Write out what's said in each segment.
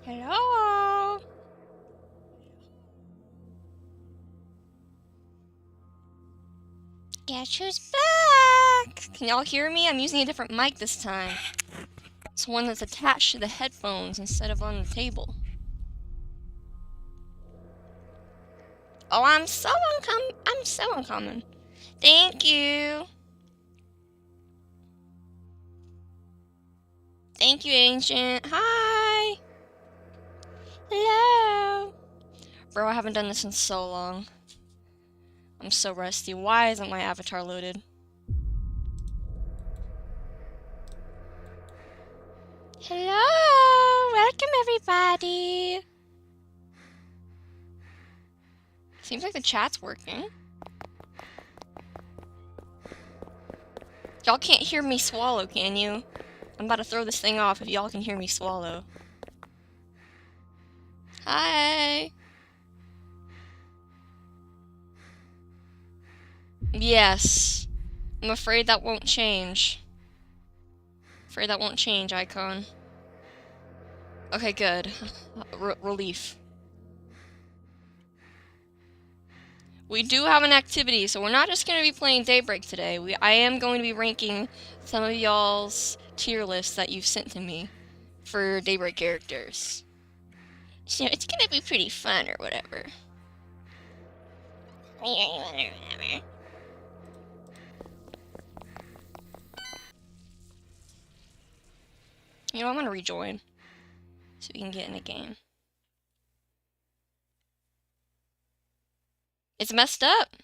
Hello? Guess who's back? Can y'all hear me? I'm using a different mic this time. It's one that's attached to the headphones instead of on the table. Oh, I'm so uncommon. Thank you. Thank you, Ancient. Hi. Hello. Bro, I haven't done this in so long. I'm so rusty. Why isn't my avatar loaded? Hello. Welcome, everybody. Seems like the chat's working. Y'all can't hear me swallow, can you? I'm about to throw this thing off if y'all can hear me swallow. Hi. Yes. I'm afraid that won't change. Afraid that won't change, Icon. Okay, good. Relief. We do have an activity, so we're not just going to be playing Daybreak today. I am going to be ranking some of y'all's tier lists that you've sent to me for Daybreak characters. So it's going to be pretty fun or whatever. You know, I'm going to rejoin so we can get in the game. It's messed up.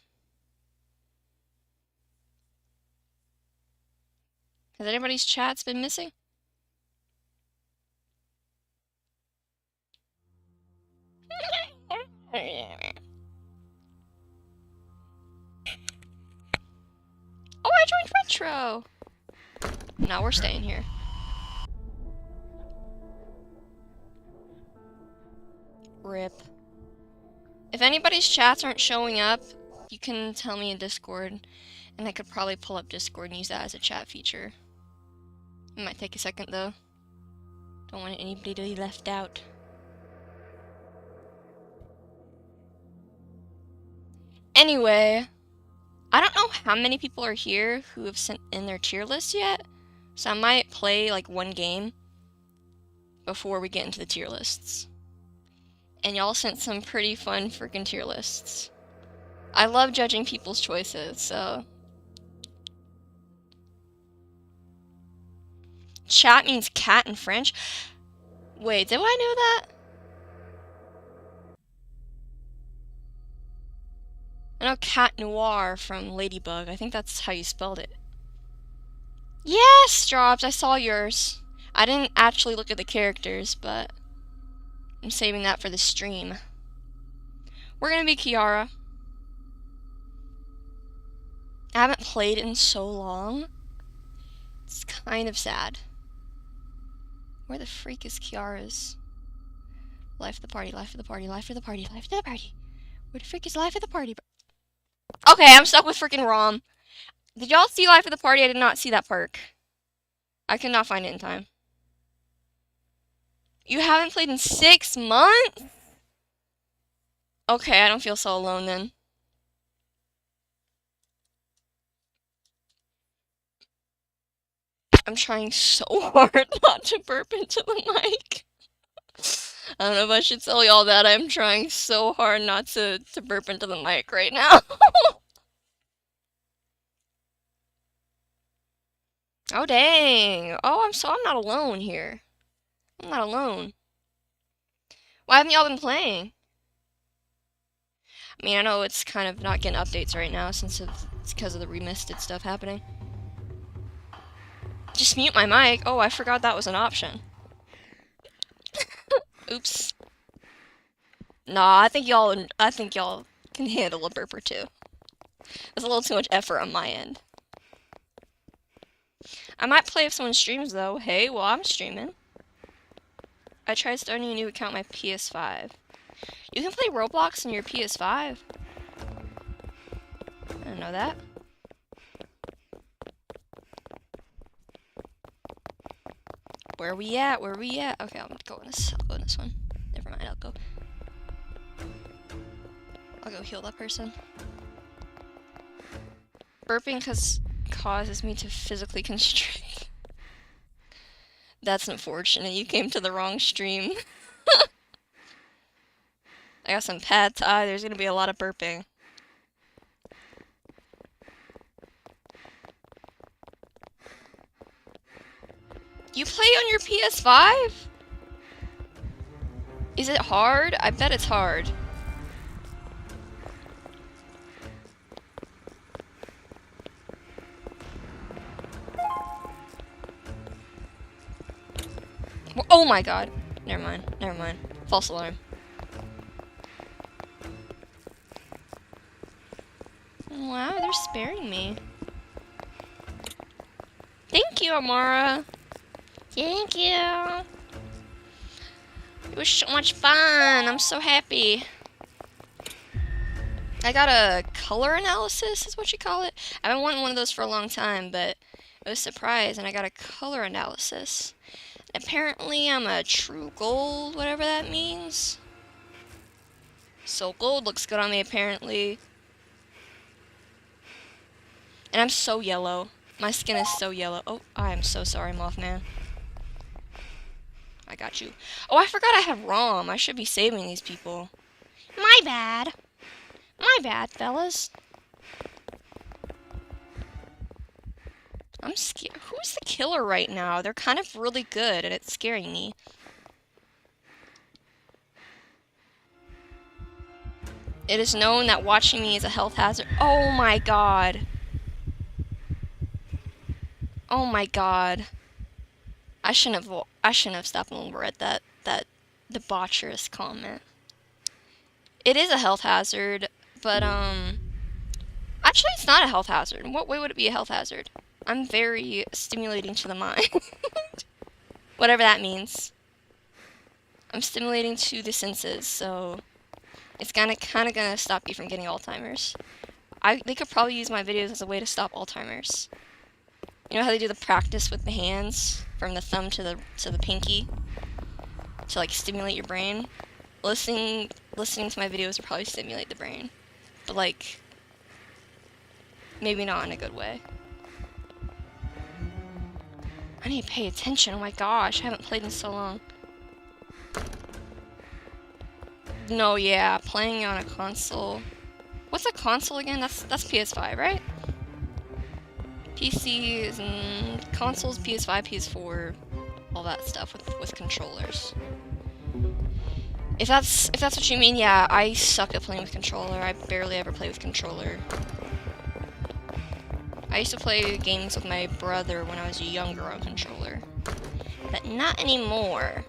Has anybody's chats been missing? Oh, I joined Retro! No, we're staying here. RIP. If anybody's chats aren't showing up, you can tell me in Discord, and I could probably pull up Discord and use that as a chat feature. It might take a second, though. Don't want anybody to be left out. Anyway, I don't know how many people are here who have sent in their tier list yet, so I might play like one game before we get into the tier lists. And y'all sent some pretty fun freaking tier lists. I love judging people's choices, so... Chat means cat in French? Wait, did I know that? I know Cat Noir from Ladybug. I think that's how you spelled it. Yes, Drops, I saw yours. I didn't actually look at the characters, but I'm saving that for the stream. We're gonna be Kiara. I haven't played in so long. It's kind of sad. Where the freak is Kiara's? Life of the party, life of the party, life of the party, life of the party. Where the freak is life of the party? Okay, I'm stuck with freaking ROM. Did y'all see Life of the Party? I did not see that perk. I could not find it in time. You haven't played in 6 months? Okay, I don't feel so alone then. I'm trying so hard not to burp into the mic. I don't know if I should tell y'all that. I'm trying so hard not to burp into the mic right now. Oh, dang. Oh, I'm not alone here. I'm not alone. Why haven't y'all been playing? I mean, I know it's kind of not getting updates right now since it's because of the remisted stuff happening. Just mute my mic. Oh, I forgot that was an option. Oops. Nah, I think y'all can handle a burp or two. It's a little too much effort on my end. I might play if someone streams though. Hey, well, I'm streaming. I tried starting a new account on my PS5. You can play Roblox on your PS5. I didn't know that. Where are we at? Where are we at? Okay, I'll go in this. I'll go in this one. Never mind. I'll go heal that person. Burping causes me to physically constrict. That's unfortunate. You came to the wrong stream. I got some pad thai. There's gonna be a lot of burping. You play on your PS5? Is it hard? I bet it's hard. Oh my god. Never mind. Never mind. False alarm. Wow, they're sparing me. Thank you, Amara. Thank you. It was so much fun. I'm so happy. I got a color analysis, is what you call it. I've been wanting one of those for a long time, but I was surprised, and I got a color analysis. Apparently, I'm a true gold, whatever that means. So gold looks good on me, apparently. And I'm so yellow. My skin is so yellow. Oh, I am so sorry, Mothman. I got you. Oh, I forgot I have ROM. I should be saving these people. My bad. My bad, fellas. I'm scared. Who's the killer right now? They're kind of really good, and it's scaring me. It is known that watching me is a health hazard. Oh my god. Oh my god. I shouldn't have stopped and read that debaucherous comment. It is a health hazard, but actually it's not a health hazard. In what way would it be a health hazard? I'm very stimulating to the mind. Whatever that means. I'm stimulating to the senses, so it's kind of gonna stop you from getting Alzheimer's. They could probably use my videos as a way to stop Alzheimer's. You know how they do the practice with the hands from the thumb to the pinky to like stimulate your brain? Listening to my videos would probably stimulate the brain, but like maybe not in a good way. I need to pay attention. Oh my gosh, I haven't played in so long. No, yeah, playing on a console. What's a console again? That's PS5, right? PCs and consoles, PS5, PS4, all that stuff with controllers. If that's what you mean, yeah, I suck at playing with controller. I barely ever play with controller. I used to play games with my brother when I was younger on controller, but not anymore.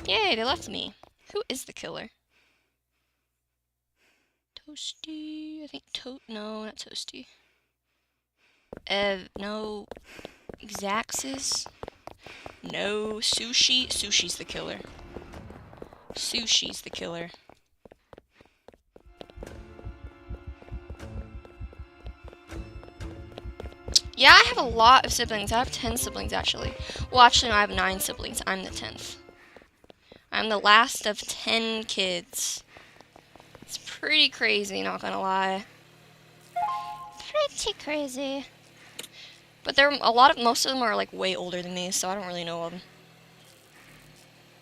Yay, they left me. Who is the killer? Toasty, I think no, not Toasty. No, Xaxis. No, Sushi. Sushi's the killer. Sushi's the killer. Yeah, I have a lot of siblings. I have 10 siblings, actually. Well, actually, no, I have 9 siblings. I'm the 10th. I'm the last of 10 kids. It's pretty crazy, not gonna lie. Pretty crazy. But most of them are like way older than me, so I don't really know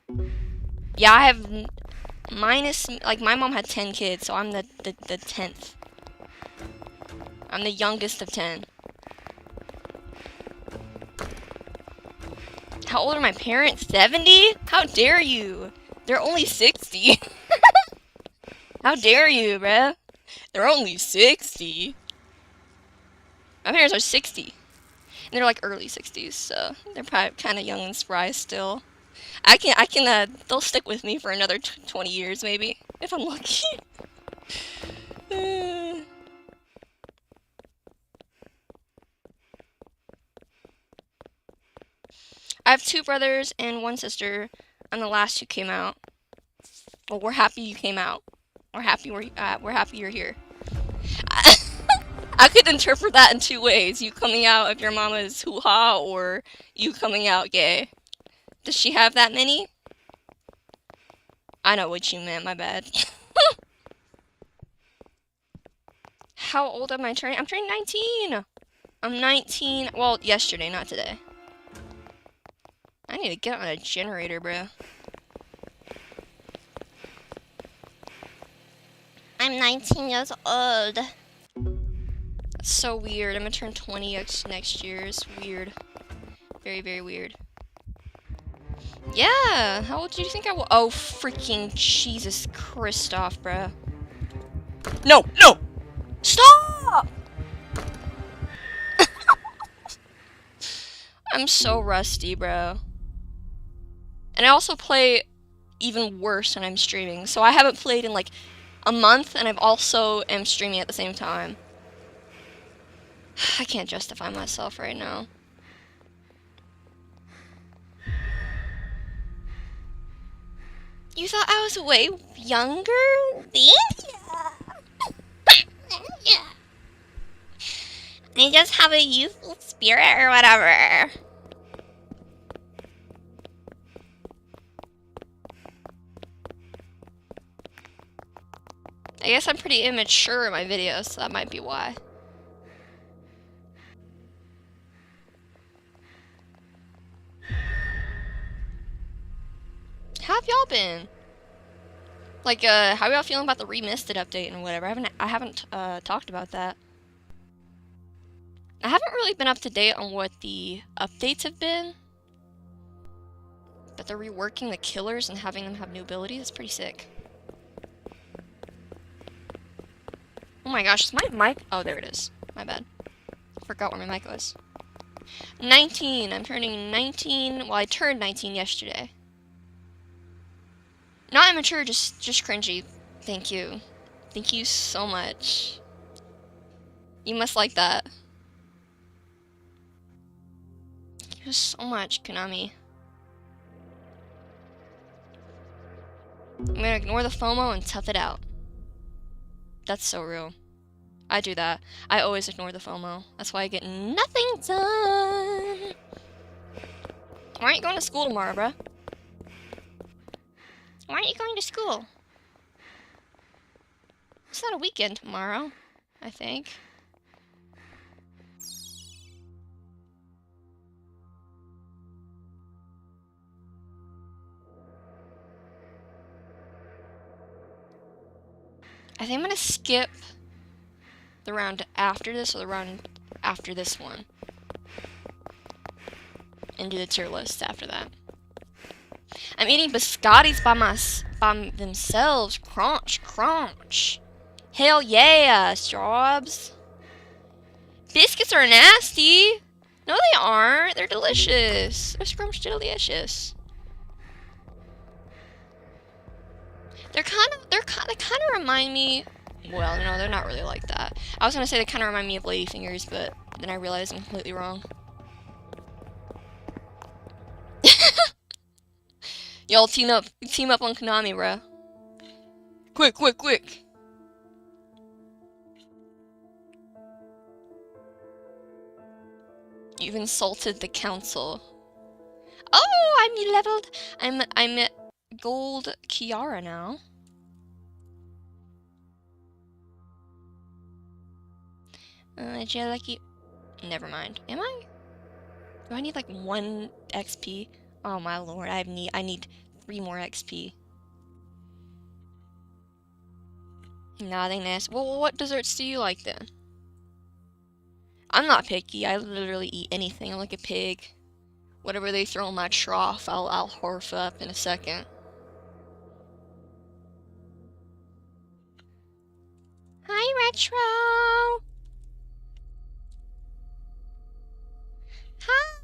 them. Yeah, I have like my mom had 10 kids, so I'm the 10th. I'm the youngest of 10. How old are my parents? 70? How dare you? They're only 60. How dare you, bruh? They're only 60. My parents are 60. And they're like early 60s, so they're probably kind of young and spry still. They'll stick with me for another 20 years, maybe, if I'm lucky. I have 2 brothers and 1 sister. I'm the last who came out. Well, we're happy you came out. We're happy you're here. I could interpret that in two ways. You coming out of your mama's hoo-ha, or you coming out gay. Does she have that many? I know what you meant, my bad. How old am I turning? I'm turning 19! I'm 19, well, yesterday, not today. I need to get on a generator, bro. I'm 19 years old. That's so weird. I'm gonna turn 20 next year. It's weird. Very, very weird. Yeah, how old do you think I was? Oh, freaking Jesus Christoph, bro. No, no! Stop! I'm so rusty, bro. And I also play even worse when I'm streaming. So I haven't played in like a month, and I've also am streaming at the same time. I can't justify myself right now. You thought I was way younger? Yeah. I just have a youthful spirit or whatever. I guess I'm pretty immature in my videos, so that might be why. How have y'all been? Like, how y'all feeling about the Remisted update and whatever? I haven't talked about that. I haven't really been up to date on what the updates have been. But they're reworking the killers and having them have new abilities. It's pretty sick. Oh my gosh, is my mic? Oh, there it is. My bad. Forgot where my mic was. 19. I'm turning 19. Well, I turned 19 yesterday. Not immature, just cringy. Thank you. Thank you so much. You must like that. Thank you so much, Konami. I'm gonna ignore the FOMO and tough it out. That's so real. I do that. I always ignore the FOMO. That's why I get nothing done. Why aren't you going to school tomorrow, bruh? Why aren't you going to school? It's not a weekend tomorrow, I think. I think I'm gonna skip the round after this, or the round after this one. And do the tier list after that. I'm eating biscottis by themselves. Crunch, crunch. Hell yeah, Straubs. Biscuits are nasty. No, they aren't. They're delicious. They're scrumptious delicious. They kind of remind me. Well, no, they're not really like that. I was gonna say they kind of remind me of ladyfingers, but then I realized I'm completely wrong. Y'all team up on Konami, bruh. Quick, quick, quick. You've insulted the council. Oh, I'm leveled. I'm at gold Kiara now. Jelly. Never mind. Am I? Do I need like 1 XP? Oh my lord, I need 3 more XP. Nothing nasty. Well, what desserts do you like then? I'm not picky. I literally eat anything. I'm like a pig. Whatever they throw in my trough, I'll horf up in a second. Hi, Retro. Hi.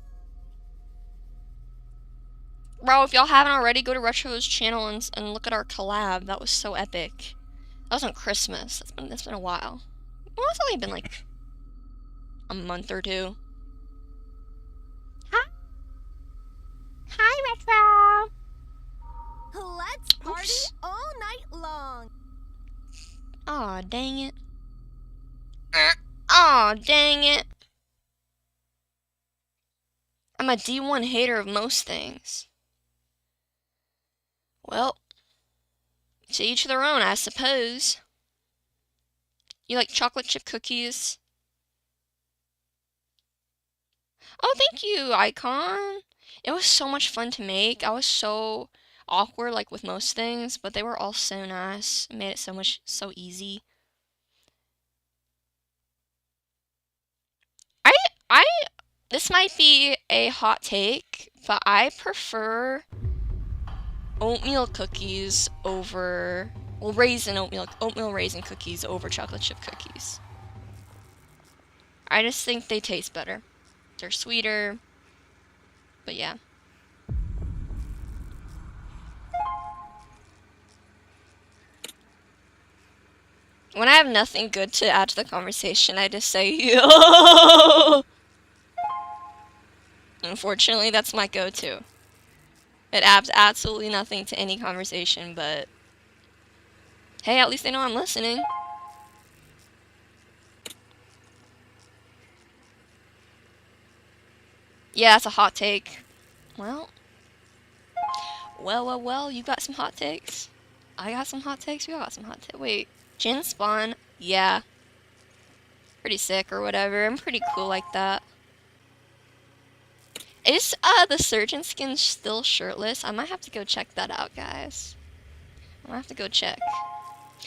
Bro, if y'all haven't already, go to Retro's channel and look at our collab. That was so epic. That was on Christmas. That's been a while. Well, it's only been like a month or 2. Hi. Hi, Retro. Let's party all night long. Aw, dang it. Aw. Aw, dang it. I'm a D1 hater of most things. Well, to each their own, I suppose. You like chocolate chip cookies? Oh, thank you, Icon. It was so much fun to make. I was so awkward, like with most things, but they were all so nice. It made it so easy. I, this might be a hot take, but I prefer oatmeal cookies over, well, oatmeal raisin cookies over chocolate chip cookies. I just think they taste better. They're sweeter, but yeah. When I have nothing good to add to the conversation, I just say, yo! Unfortunately, that's my go-to. It adds absolutely nothing to any conversation, but hey, at least they know I'm listening. Yeah, that's a hot take. Well, you got some hot takes. I got some hot takes. We all got some hot takes. Wait, Jin spawn? Yeah. Pretty sick or whatever. I'm pretty cool like that. Is the surgeon skin still shirtless? I might have to go check that out, guys. I might have to go check.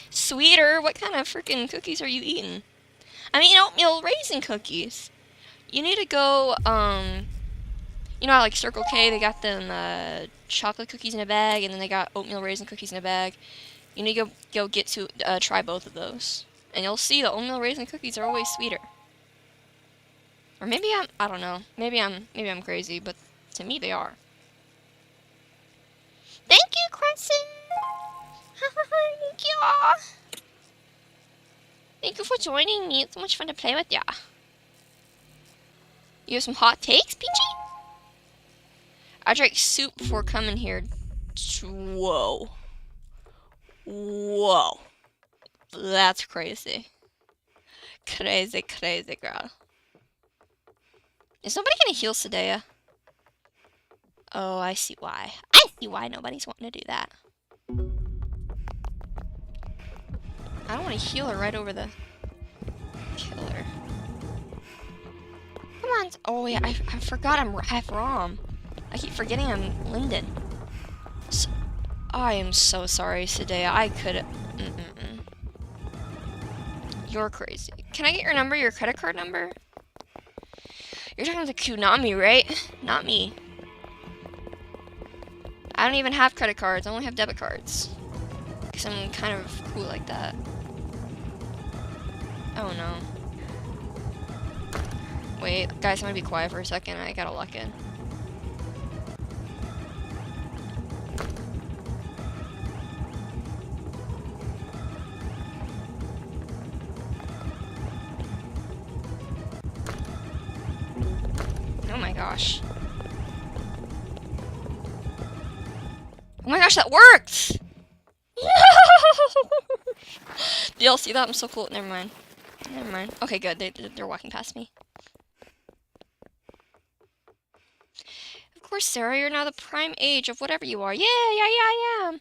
Sweeter? What kind of freaking cookies are you eating? I mean, oatmeal raisin cookies. You need to go, you know how, like, Circle K, they got them, chocolate cookies in a bag, and then they got oatmeal raisin cookies in a bag. You need to go get to, try both of those. And you'll see the oatmeal raisin cookies are always sweeter. Or maybe I don't know. Maybe I'm crazy, but to me they are. Thank you, Crescent! Thank you! Thank you for joining me. It's so much fun to play with ya. You have some hot takes, Peachy? I drank soup before coming here. Whoa. Whoa. That's crazy. Crazy, crazy, girl. Is nobody gonna heal Sadea? Oh, I see why. I see why nobody's wanting to do that. I don't want to heal her right over the killer. Come on. Oh, yeah, I forgot I'm half Rom. I keep forgetting I'm Linden. So, I am so sorry, Sadea. I could... You're crazy. Can I get your number, your credit card number? You're talking to Kunami, right? Not me. I don't even have credit cards. I only have debit cards. Because I'm kind of cool like that. Oh, no. Wait, guys, I'm gonna be quiet for a second. I gotta lock in. Oh my gosh. Oh my gosh, that worked! Do y'all see that? I'm so cool. Never mind. Never mind. Okay, good. They're walking past me. Of course, Sarah, you're now the prime age of whatever you are. Yeah, I am.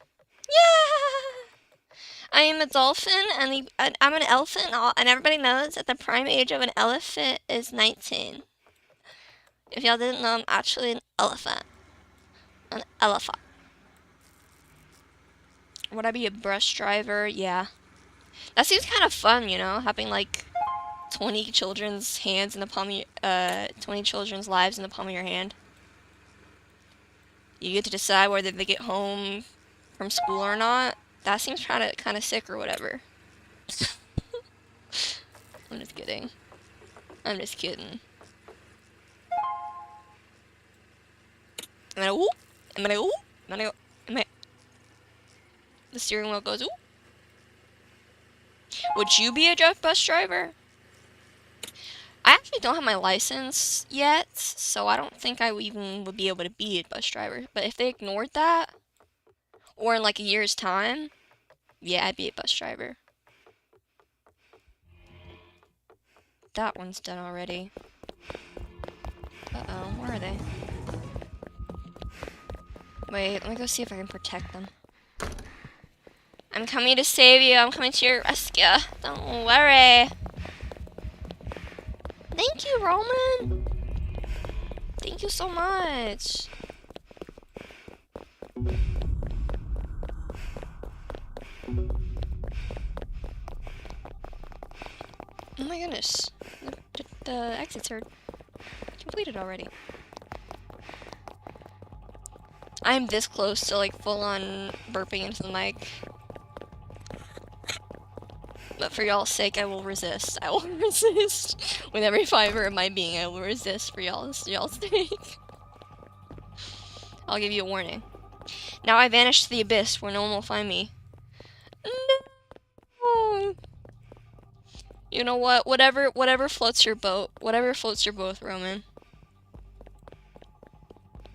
Yeah! I am a dolphin, and I'm an elephant, and everybody knows that the prime age of an elephant is 19. If y'all didn't know, I'm actually an elephant. An elephant. Would I be a bus driver? Yeah. That seems kind of fun, you know, having like 20 children's hands in the palm of your, 20 children's lives in the palm of your hand. You get to decide whether they get home from school or not. That seems kind of sick or whatever. I'm just kidding. I'm just kidding. I'm gonna whoop. I'm gonna whoop. I'm gonna go. The steering wheel goes, ooh. Would you be a bus driver? I actually don't have my license yet, so I don't think I even would be able to be a bus driver. But if they ignored that, or in like a year's time, yeah, I'd be a bus driver. that one's done already. Uh-oh, where are they? Wait, let me go see if I can protect them. I'm coming to save you. I'm coming to your rescue. Don't worry. Thank you, Roman. Thank you so much. Oh my goodness. The exits are completed already. I'm this close to like full on burping into the mic. But for y'all's sake, I will resist. I will resist. With every fiber of my being, I will resist for y'all's sake. I'll give you a warning. Now I vanish to the abyss where no one will find me. No. You know what? Whatever floats your boat. Whatever floats your boat, Roman.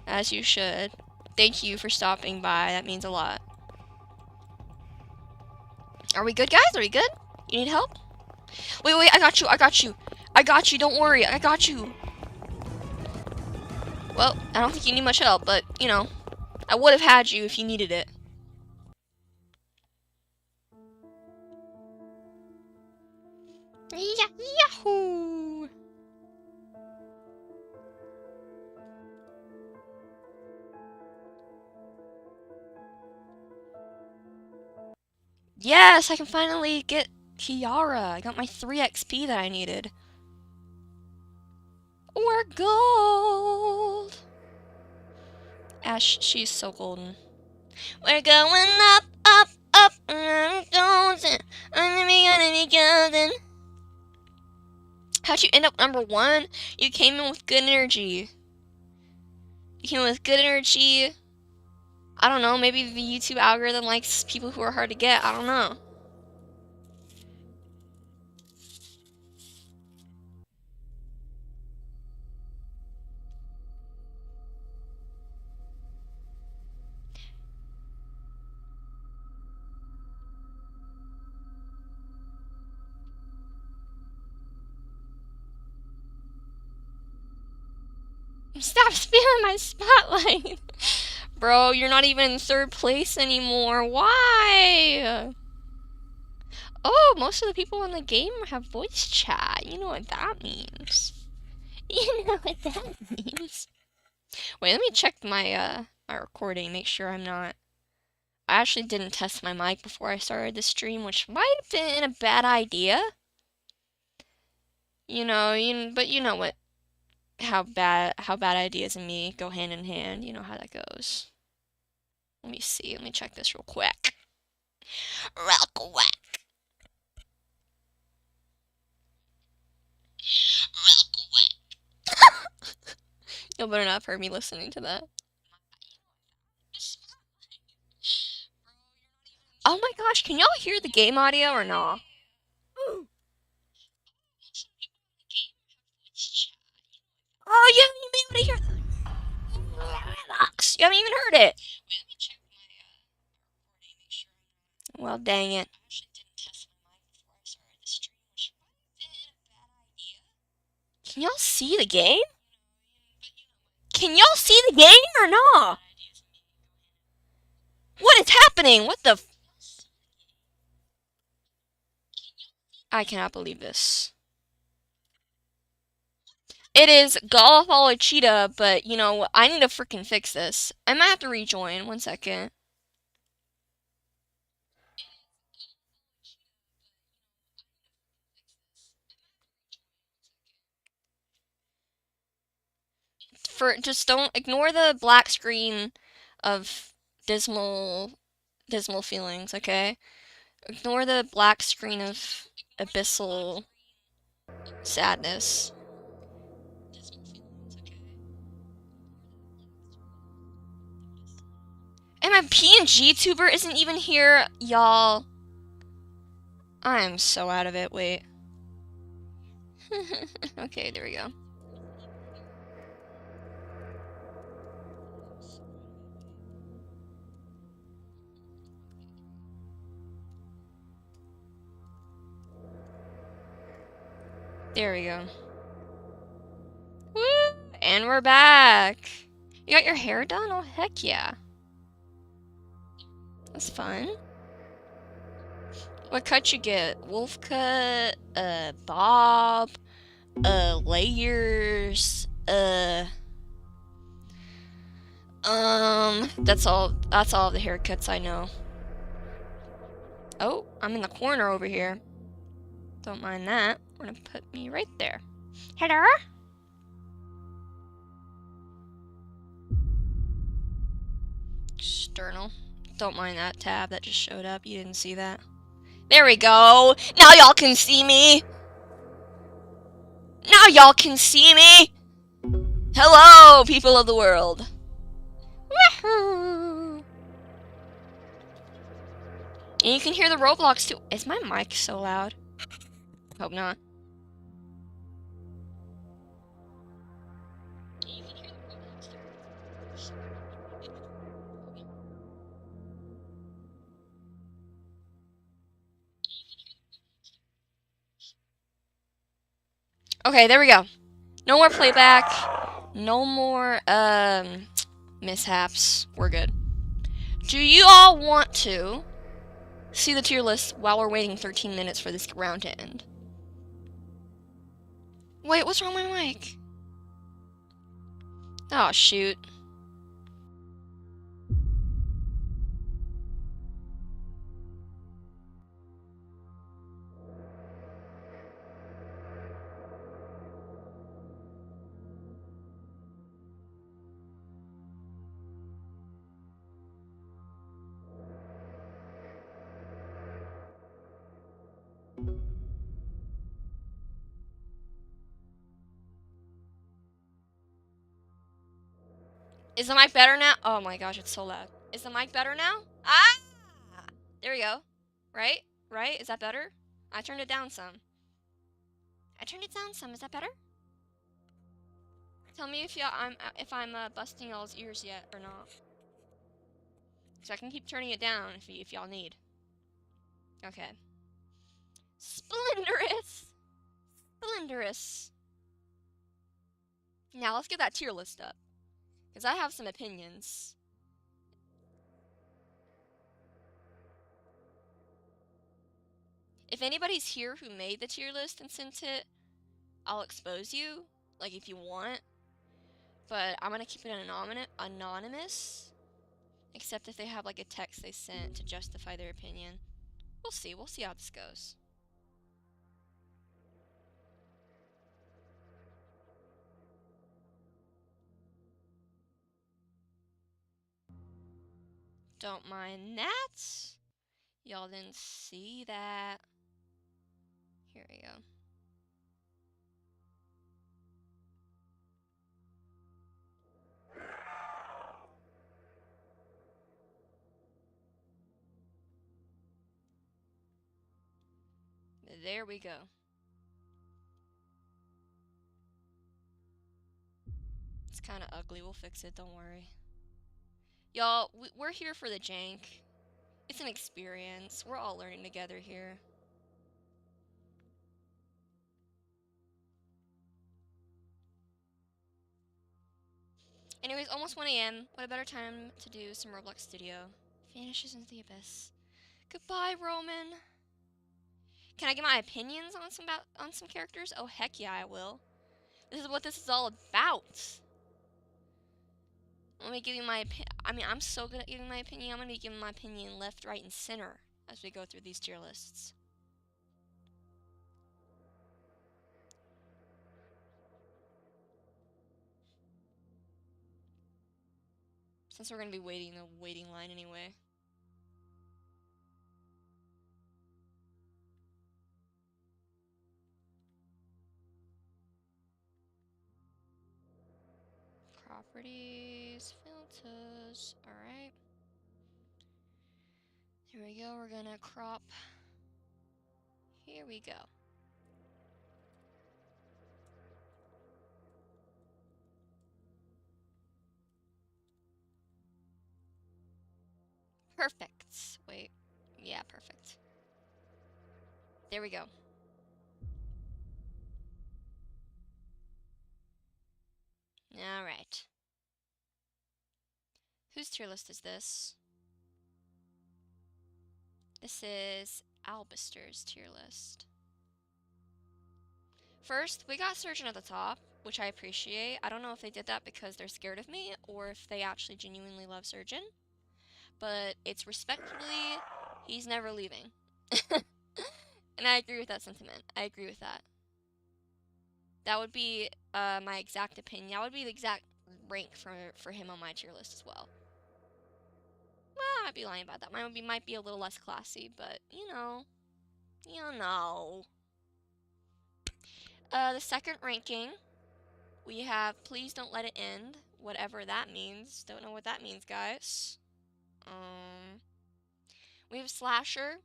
As you should. Thank you for stopping by. That means a lot. Are we good, guys? Are we good? You need help? Wait, I got you. I got you. I got you. Don't worry. I got you. Well, I don't think you need much help, but, you know, I would have had you if you needed it. Yahoo! Yes, I can finally get Kiara. I got my 3 XP that I needed. We're gold! Ash, she's so golden. We're going up, up, up, and I'm gonna be golden. How'd you end up number 1? You came in with good energy. You came in with good energy. I don't know, maybe the YouTube algorithm likes people who are hard to get. I don't know. Stop spamming my spotlight! Bro, you're not even in 3rd place anymore. Why? Oh, most of the people in the game have voice chat. You know what that means. You know what that means. Wait, let me check my my recording, make sure I'm not... I actually didn't test my mic before I started the stream, which might have been a bad idea. You know, but you know what... How bad ideas and me go hand in hand. You know how that goes. Let me see. Let me check this real quick. Real quick. You'll better not have heard me listening to that. Oh my gosh, can y'all hear the game audio or not? Oh, you haven't even been able to hear the... You haven't even heard it. Well, dang it. Can y'all see the game? Can y'all see the game or not? What is happening? What the... I cannot believe this. It is Golf Follow Cheetah, but, you know, I need to freaking fix this. I might have to rejoin. 1 second. Just don't ignore the black screen of dismal feelings, okay? Ignore the black screen of abyssal sadness. And my PNG tuber isn't even here, y'all. I'm so out of it. Wait. Okay, there we go. There we go. Woo! And we're back. You got your hair done? Oh, heck yeah. That's fun. What cut you get? Wolf cut, bob, layers, that's all the haircuts I know. Oh, I'm in the corner over here. Don't mind that. We're gonna put me right there. Hello? External. Don't mind that tab that just showed up. You didn't see that. There we go. Now y'all can see me. Now y'all can see me. Hello, people of the world. Woohoo! And you can hear the Roblox too. Is my mic so loud? Hope not. Okay, there we go. No more playback. No more, mishaps. We're good. Do you all want to see the tier list while we're waiting 13 minutes for this round to end? Wait, what's wrong with my mic? Oh, shoot. Is the mic better now? Oh my gosh, it's so loud. Is the mic better now? Ah! There we go. Right? Right? Is that better? I turned it down some. Is that better? Tell me if I'm busting y'all's ears yet or not. So I can keep turning it down if y'all need. Okay. Splendorous! Splendorous. Now let's get that tier list up. Because I have some opinions. If anybody's here who made the tier list and sent it, I'll expose you. Like, if you want. But I'm gonna keep it anonymous. Except if they have, like, a text they sent to justify their opinion. We'll see. We'll see how this goes. Don't mind that. Y'all didn't see that. Here we go. There we go. It's kind of ugly. We'll fix it. Don't worry. Y'all, we're here for the jank. It's an experience. We're all learning together here. Anyways, almost 1 a.m. What a better time to do some Roblox Studio. Vanishes into the abyss. Goodbye, Roman. Can I get my opinions on some characters? Oh, heck yeah, I will. This is what this is all about. Let me give you my opinion. I mean, I'm so good at giving my opinion. I'm going to be giving my opinion left, right, and center as we go through these tier lists. Since we're going to be waiting the waiting line anyway. Properties, filters, alright. Here we go, we're gonna crop. Here we go. Perfect. Wait. Yeah, perfect. There we go. Alright. Whose tier list is this? This is Albister's tier list. First, we got Surgeon at the top, which I appreciate. I don't know if they did that because they're scared of me or if they actually genuinely love Surgeon. But it's respectfully, he's never leaving. And I agree with that sentiment. I agree with that. That would be my exact opinion. That would be the exact rank for him on my tier list as well. Well, I might be lying about that. Mine might be a little less classy, but you know. The second ranking, we have Please Don't Let It End, whatever that means. Don't know what that means, guys. We have Slasher,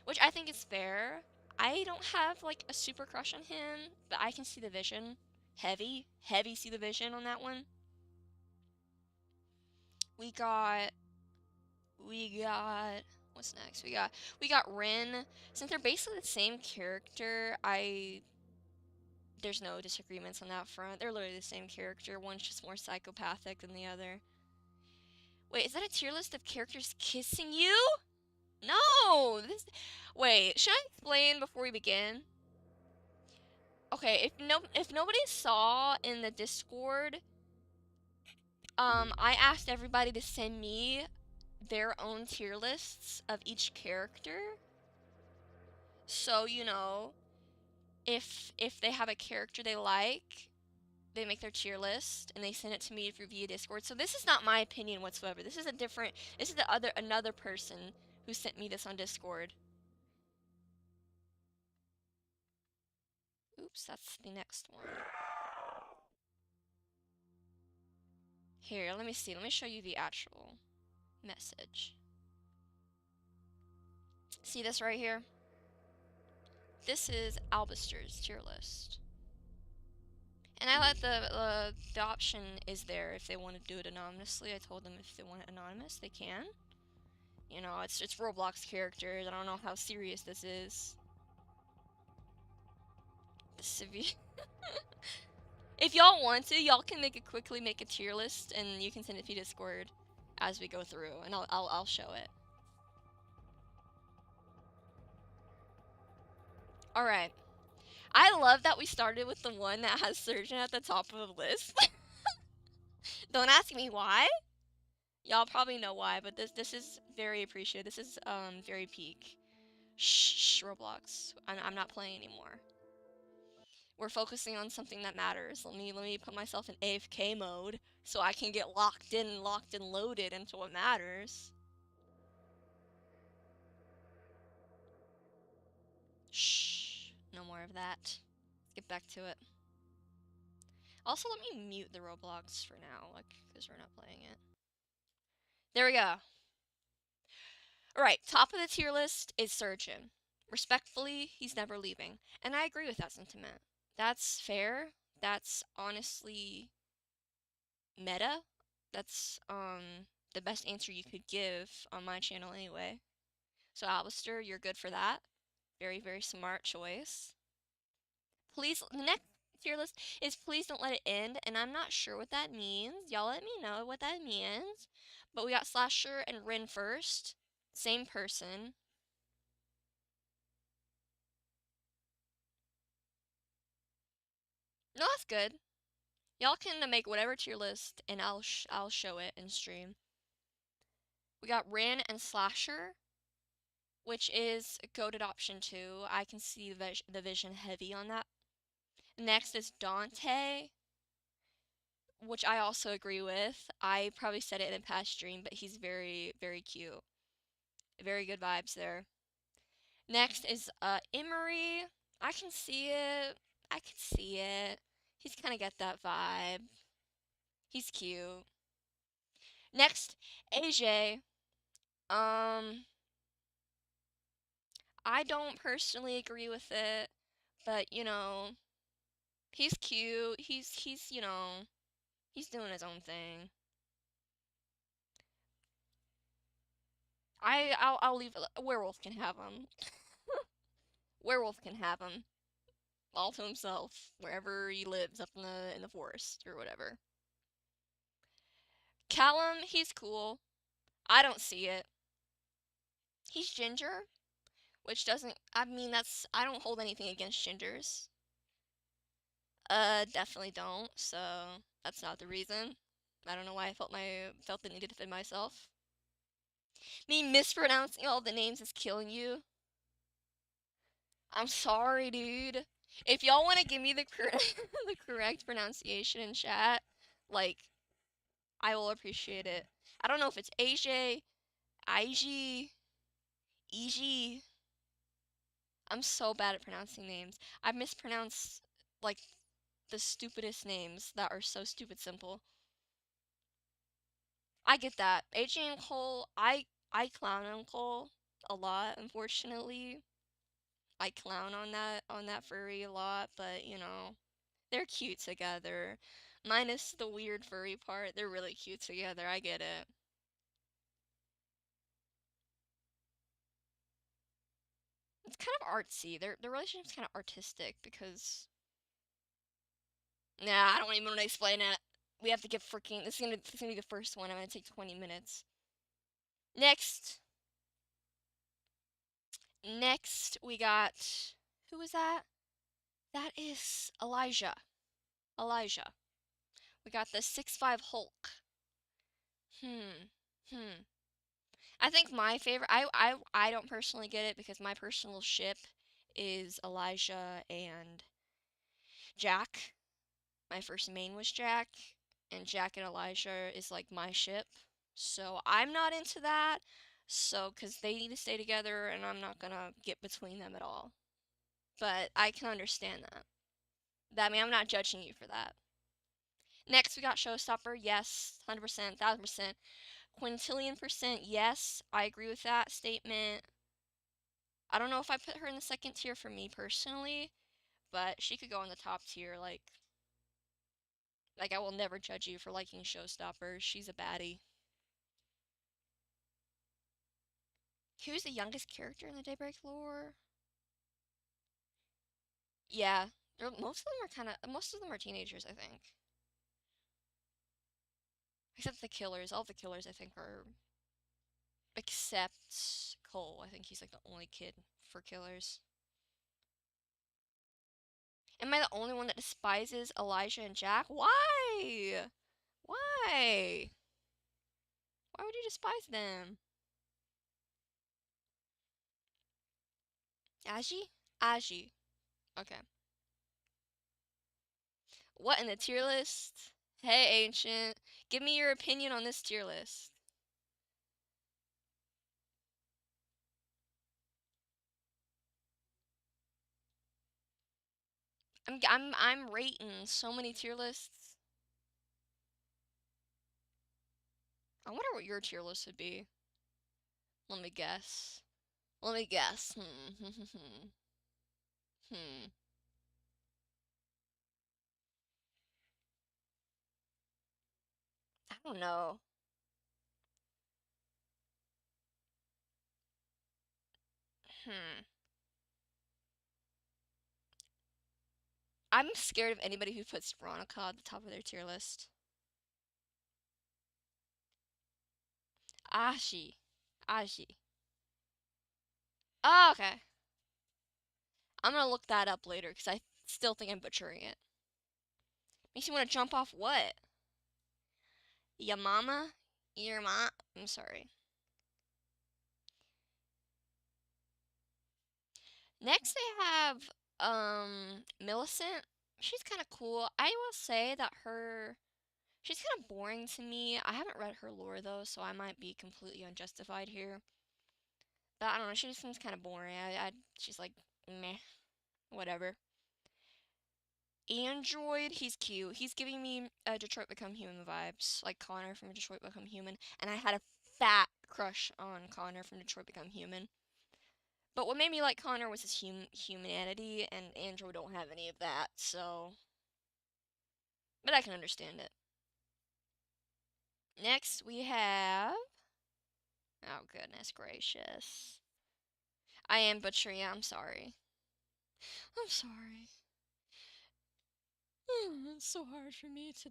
which I think is fair. I don't have like a super crush on him, but I can see the vision. Heavy see the vision on that one. We got what's next? We got Rin. Since they're basically the same character, there's no disagreements on that front. They're literally the same character. One's just more psychopathic than the other. Wait, is that a tier list of characters kissing you? No! Wait, should I explain before we begin? Okay, if nobody saw in the Discord, I asked everybody to send me their own tier lists of each character. So, you know, if they have a character they like, they make their tier list and they send it to me via Discord. So this is not my opinion whatsoever. This is another person who sent me this on Discord. Oops, that's the next one. Here, let me see. Let me show you the actual message. See this right here? This is Albister's tier list. And I let the option is there if they want to do it anonymously. I told them if they want it anonymous, they can. You know, it's Roblox characters. I don't know how serious this is. The severe. If y'all want to, y'all can quickly make a tier list, and you can send it to Discord as we go through, and I'll show it. All right. I love that we started with the one that has Surgeon at the top of the list. Don't ask me why. Y'all probably know why, but this is very appreciated. This is very peak. Shh, Roblox. I'm not playing anymore. We're focusing on something that matters. Let me put myself in AFK mode so I can get locked and loaded into what matters. Shh. No more of that. Let's get back to it. Also, let me mute the Roblox for now, like, because we're not playing it. There we go. Alright, top of the tier list is Surgeon. Respectfully, he's never leaving. And I agree with that sentiment. That's fair. That's honestly meta. That's the best answer you could give on my channel anyway. So Alistair, you're good for that. Very, very smart choice. Please, the next tier list is Please Don't Let It End, and I'm not sure what that means. Y'all let me know what that means. But we got Slasher and Rin first. Same person. No, that's good. Y'all can make whatever tier list, and I'll show it in stream. We got Rin and Slasher, which is goated option 2. I can see the vision heavy on that. Next is Dante, which I also agree with. I probably said it in a past stream, but he's very, very cute. Very good vibes there. Next is Emery. I can see it. I can see it. He's kind of got that vibe. He's cute. Next, AJ. I don't personally agree with it, but you know, he's cute. He's you know, he's doing his own thing. I'll leave it. Werewolf can have him. Werewolf can have him all to himself wherever he lives up in the forest or whatever. Callum, he's cool. I don't see it. He's ginger, which doesn't, I mean, I don't hold anything against gingers. Definitely don't, so that's not the reason. I don't know why I felt the need to defend myself. Me mispronouncing all the names is killing you. I'm sorry, dude. If y'all want to give me the the correct pronunciation in chat, like, I will appreciate it. I don't know if it's AJ, IG, EG. I'm so bad at pronouncing names. I've mispronounced, like, the stupidest names that are so stupid simple. I get that. AJ and Cole, I clown on Cole a lot, unfortunately. I clown on that furry a lot, but you know, they're cute together. Minus the weird furry part, they're really cute together. I get it. It's kind of artsy. Their relationship's kind of artistic because nah, I don't even want to explain it. We have to get freaking. This is gonna be the first one. I'm gonna take 20 minutes. Next, next we got who was that? That is Elijah. Elijah. We got the 6'5" Hulk. Hmm. Hmm. I think my favorite. I don't personally get it because my personal ship is Elijah and Jack. My first main was Jack, and Jack and Elijah is like my ship. So I'm not into that. So, because they need to stay together, and I'm not gonna get between them at all. But I can understand that. I mean, I'm not judging you for that. Next, we got Showstopper. Yes, 100%, 1000%. Quintillion%, yes, I agree with that statement. I don't know if I put her in the second tier for me personally, but she could go in the top tier. Like I will never judge you for liking Showstoppers. She's a baddie. Who's the youngest character in the Daybreak lore? Yeah, most of them are teenagers, I think. Except the killers. All the killers, I think, are except Cole. I think he's like the only kid for killers. Am I the only one that despises Elijah and Jack? Why? Why? Why would you despise them? Aji? Aji. Okay. What in the tier list? Hey, Ancient. Give me your opinion on this tier list. I'm rating so many tier lists. I wonder what your tier list would be. Let me guess. Let me guess. Hmm. I don't know. Hmm. I'm scared of anybody who puts Veronica at the top of their tier list. Ashi. Aji. Oh, okay. I'm gonna look that up later because I still think I'm butchering it. Makes you want to jump off what? Ya mama? Your mom? I'm sorry. Next they have Millicent. She's kind of cool. I will say that she's kind of boring to me. I haven't read her lore though, so I might be completely unjustified here. But I don't know, she just seems kind of boring. She's like meh, whatever. Android, he's cute. He's giving me Detroit Become Human vibes, like Connor from Detroit Become Human, and I had a fat crush on Connor from Detroit Become Human. But what made me like Connor was his humanity, and Android don't have any of that, so. But I can understand it. Next, we have. Oh, goodness gracious. I am butchering it, I'm sorry. I'm sorry. It's so hard for me to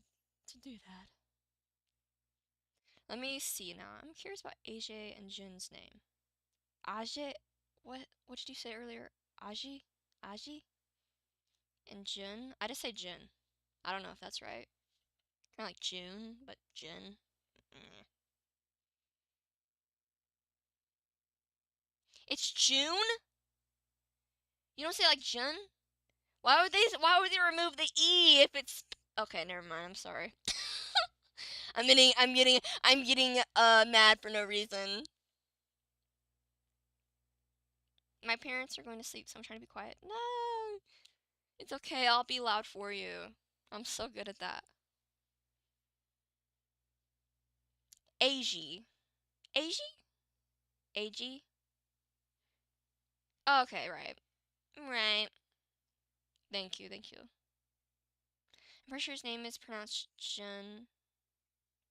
do that. Let me see now. I'm curious about AJ and Jin's name. Aje? What did you say earlier? Aji? Aji? And Jin? I just say Jin. I don't know if that's right. Kind of like June, but Jin. Mm. It's June? You don't say like Jun? Why would they remove the E if it's okay, never mind, I'm sorry. I'm getting mad for no reason. My parents are going to sleep, so I'm trying to be quiet. No! It's okay, I'll be loud for you. I'm so good at that. AG. AG? AG? Okay, right. Right. Thank you, thank you. I'm pretty sure his name is pronounced Jun,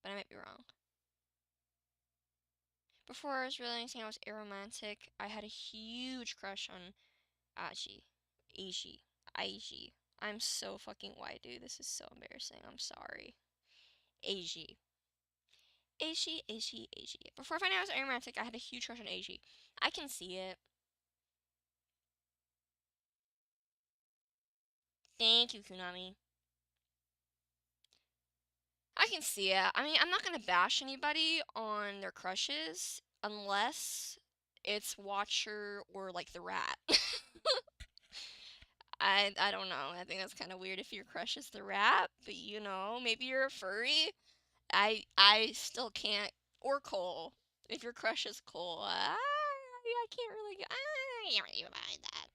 but I might be wrong. Before I was realizing I was aromantic, I had a huge crush on Aji. Aiji. I'm so fucking white, dude. This is so embarrassing. I'm sorry. Aiji. Aiji. Before I found out I was aromantic, I had a huge crush on Aiji. I can see it. Thank you, Kunami. I can see it. I mean, I'm not gonna bash anybody on their crushes unless it's Watcher or like the rat. I don't know. I think that's kind of weird if your crush is the rat, but you know, maybe you're a furry. I still can't. Or Cole. If your crush is Cole, I can't really. I can't really mind that.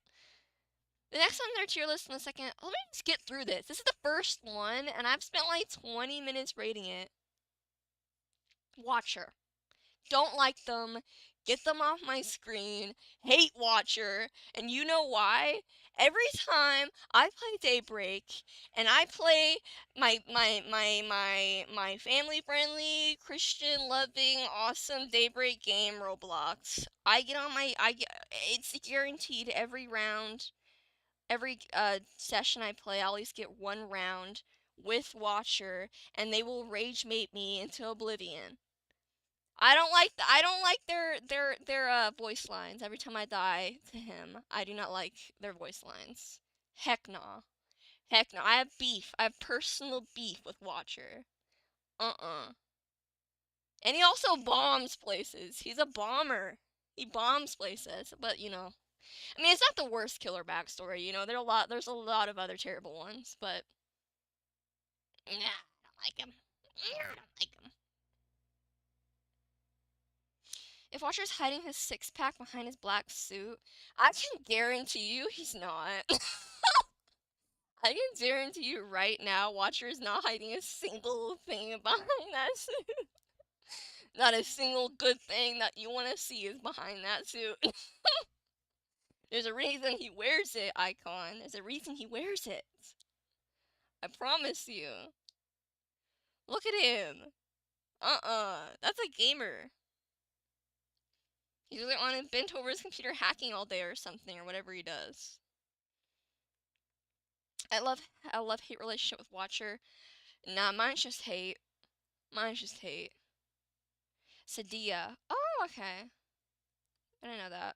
The next on their tier list in a second. Let me just get through this. This is the first one, and I've spent like 20 minutes rating it. Watcher. Don't like them, get them off my screen, hate Watcher, and you know why? Every time I play Daybreak and I play my family friendly, Christian loving, awesome Daybreak game Roblox, it's guaranteed every round, every session I play, I always get one round with Watcher, and they will rage mate me into oblivion. I don't like their voice lines every time I die to him. I do not like their voice lines. Heck no. Heck no. I have beef. I have personal beef with Watcher. Uh-uh. And he also bombs places. He's a bomber. He bombs places, but you know. I mean, it's not the worst killer backstory, you know. There's a lot of other terrible ones, but nah, I don't like him. I don't like him. If Watcher's hiding his six-pack behind his black suit, I can guarantee you he's not. I can guarantee you right now, Watcher is not hiding a single thing behind that suit. Not a single good thing that you want to see is behind that suit. There's a reason he wears it, Icon. There's a reason he wears it. I promise you. Look at him. That's a gamer. He's really on it, bent over his computer hacking all day or something, or whatever he does. I love hate relationship with Watcher. Nah, mine's just hate. Mine's just hate. Sadia. Oh, okay. I didn't know that.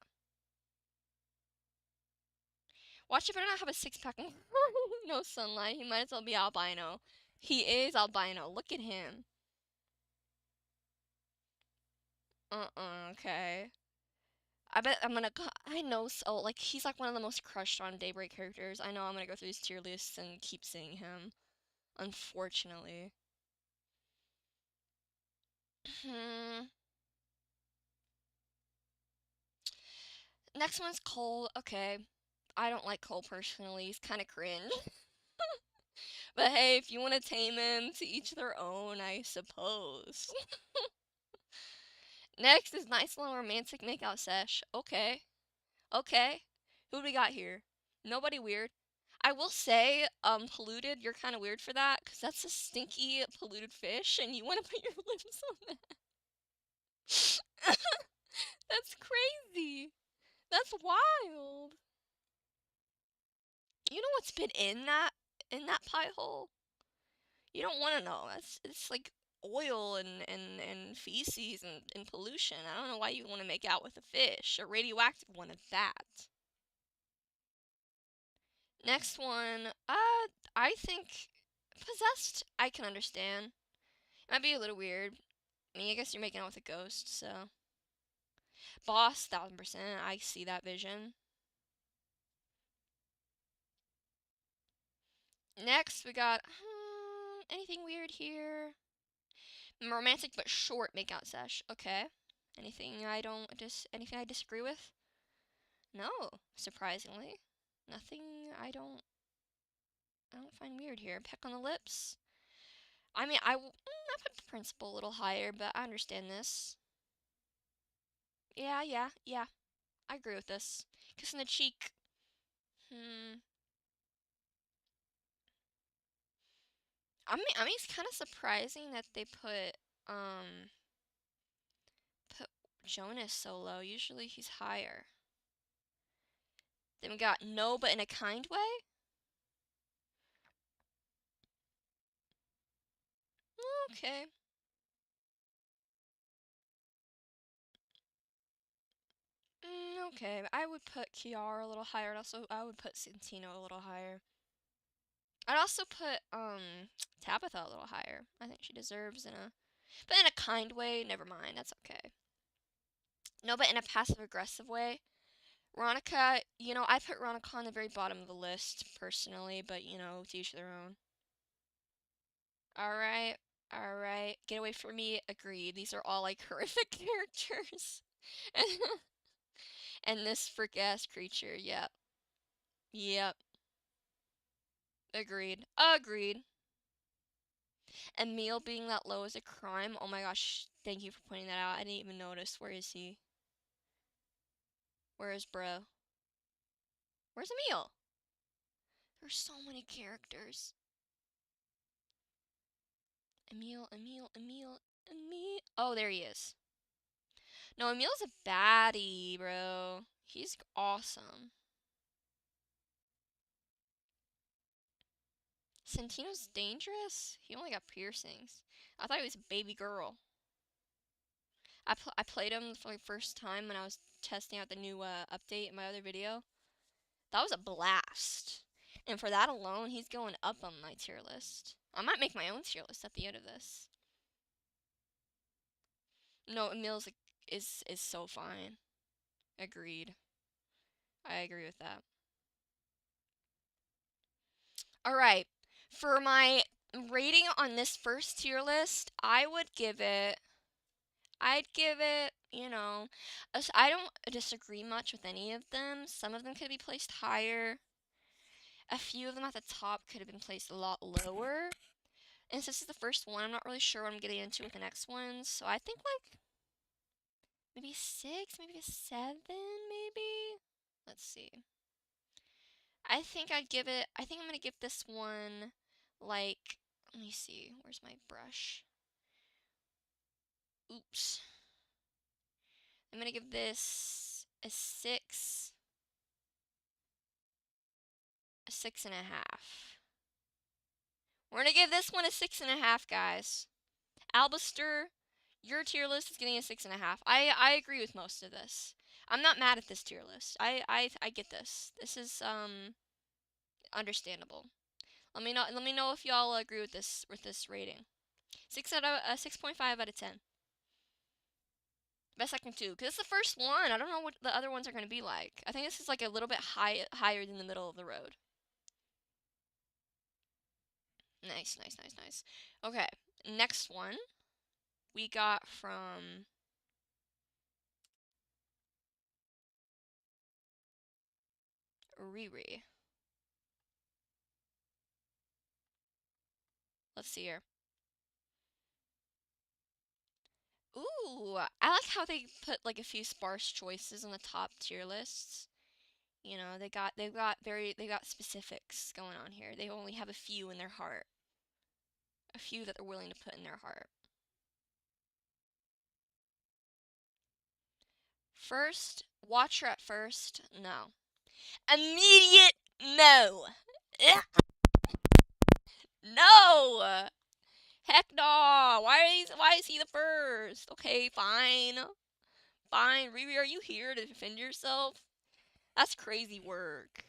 Watcher better not have a six-pack. No sunlight. He might as well be albino. He is albino. Look at him. Okay. I bet I'm gonna. I know so. Like, he's like one of the most crushed on Daybreak characters. I know I'm gonna go through these tier lists and keep seeing him. Unfortunately. Next one's Cole. Okay. I don't like Cole personally. He's kind of cringe. But hey, if you want to tame him, to each their own, I suppose. Next is nice little romantic makeout sesh. Okay. Okay. Who do we got here? Nobody weird. I will say, polluted, you're kind of weird for that, because that's a stinky, polluted fish, and you want to put your lips on that. That's crazy. That's wild. You know what's been in that pie hole? You don't want to know. It's like oil and feces and pollution. I don't know why you want to make out with a fish, a radioactive one at that. Next one, I think possessed, I can understand. It might be a little weird. I mean, I guess you're making out with a ghost, so. Boss, 1000%, I see that vision. Next, we got, anything weird here? Romantic but short makeout sesh. Okay. Anything I disagree with? No, surprisingly. Nothing I don't find weird here. Peck on the lips. I mean, I put the principal a little higher, but I understand this. Yeah. I agree with this. Kiss on the cheek. I mean, it's kind of surprising that they put Jonas so low. Usually he's higher. Then we got no, but in a kind way. Okay. Okay, I would put Kiara a little higher, and also I would put Santino a little higher. I'd also put Tabitha a little higher. I think she deserves but in a kind way. Never mind, that's okay. No, but in a passive aggressive way. Ronica, I put Ronica on the very bottom of the list personally, but to each their own. All right. Get away from me. Agreed. These are all like horrific characters. And this freak ass creature. Yep. Agreed. Emil being that low is a crime. Oh my gosh. Thank you for pointing that out. I didn't even notice. Where is he? Where is bro? Where's Emil? There's so many characters. Emil. Oh, there he is. No, Emil's a baddie, bro. He's awesome. Santino's dangerous? He only got piercings. I thought he was a baby girl. I played him for the first time when I was testing out the new update in my other video. That was a blast. And for that alone, he's going up on my tier list. I might make my own tier list at the end of this. No, Emil's is so fine. Agreed. I agree with that. Alright. For my rating on this first tier list, I'd give it, I don't disagree much with any of them. Some of them could be placed higher. A few of them at the top could have been placed a lot lower. And since this is the first one, I'm not really sure what I'm getting into with the next ones. So I think like maybe 6, maybe a 7, maybe? Let's see. I think I'm going to give this one like, let me see. Where's my brush? Oops. I'm going to give this a 6. A 6.5. We're going to give this one a 6.5, guys. Albister, your tier list is getting a 6.5. I agree with most of this. I'm not mad at this tier list. I get this. This is understandable. Let me know if y'all agree with this rating. 6.5 out of 10. Best I can do, because it's the first one. I don't know what the other ones are going to be like. I think this is like a little bit higher than the middle of the road. Nice. Okay, next one we got from Riri. Let's see here. Ooh, I like how they put like a few sparse choices on the top tier lists. They've got specifics going on here. They only have a few in their heart. A few that they're willing to put in their heart. First, watcher at first, no. Immediate no. No! Heck no! Why is he the first? Okay, fine. Fine. Riri, are you here to defend yourself? That's crazy work.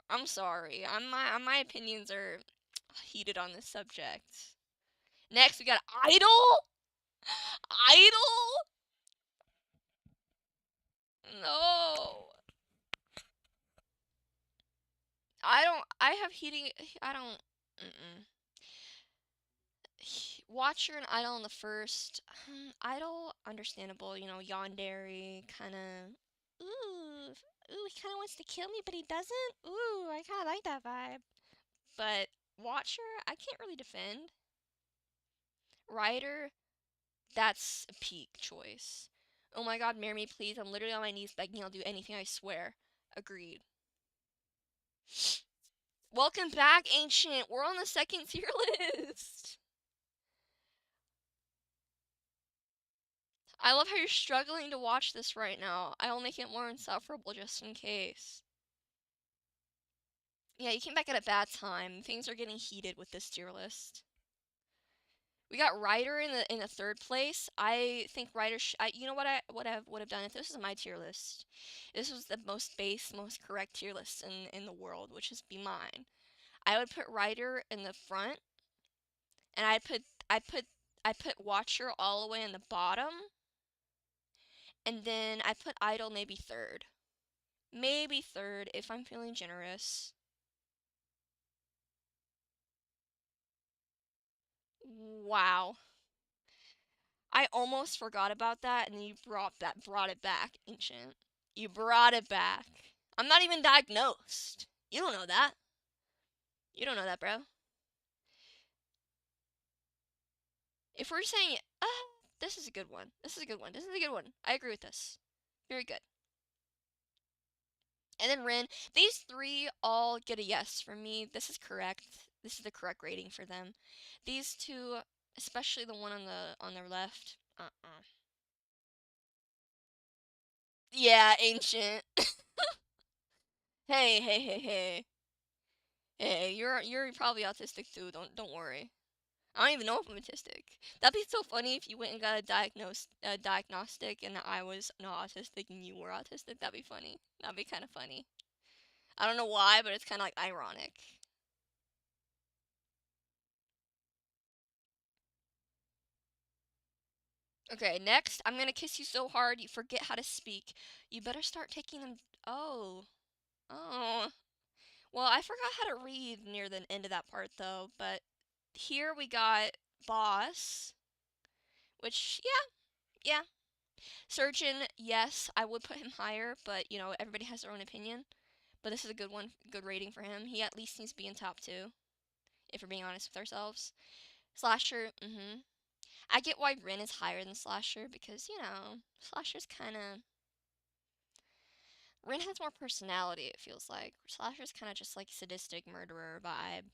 I'm sorry. My opinions are heated on this subject. Next, we got Idol? Idol? No. I have heating, I don't, mm-mm. Watcher and Idol in the first. Idol, understandable, you know, yandere, kind of. Ooh, he kind of wants to kill me, but he doesn't. Ooh, I kind of like that vibe. But Watcher, I can't really defend. Ryder, that's a peak choice. Oh my god, marry me, please. I'm literally on my knees begging. I'll do anything, I swear. Agreed. Welcome back, Ancient. We're on the second tier list. I love how you're struggling to watch this right now. I'll make it more insufferable just in case. Yeah, you came back at a bad time. Things are getting heated with this tier list. We got Ryder in the third place. I think Ryder. You know what I would have done if this was my tier list. This was the most base, most correct tier list in the world, which is be mine. I would put Ryder in the front, and I put Watcher all the way in the bottom, and then I put Idol maybe third. Maybe third if I'm feeling generous. Wow. I almost forgot about that, and you brought it back, Ancient. You brought it back. I'm not even diagnosed. You don't know that. You don't know that, bro. If we're saying, this is a good one. This is a good one. This is a good one. I agree with this. Very good. And then Rin. These three all get a yes from me. This is correct. This is the correct rating for them. These two, especially the one on their left. Yeah, Ancient. Hey. Hey, you're probably autistic too. Don't worry. I don't even know if I'm autistic. That'd be so funny if you went and got a diagnostic and I was not autistic and you were autistic. That'd be funny. That'd be kind of funny. I don't know why, but it's kind of like ironic. Okay, next, I'm gonna kiss you so hard you forget how to speak. You better start taking them. Oh. Oh. Well, I forgot how to read near the end of that part though, but here we got boss, which, yeah. Surgeon, yes, I would put him higher, but you know, everybody has their own opinion. But this is a good one, good rating for him. He at least needs to be in top two, if we're being honest with ourselves. Slasher, I get why Rin is higher than Slasher because, you know, Slasher's kind of. Rin has more personality, it feels like. Slasher's kind of just like sadistic murderer vibe.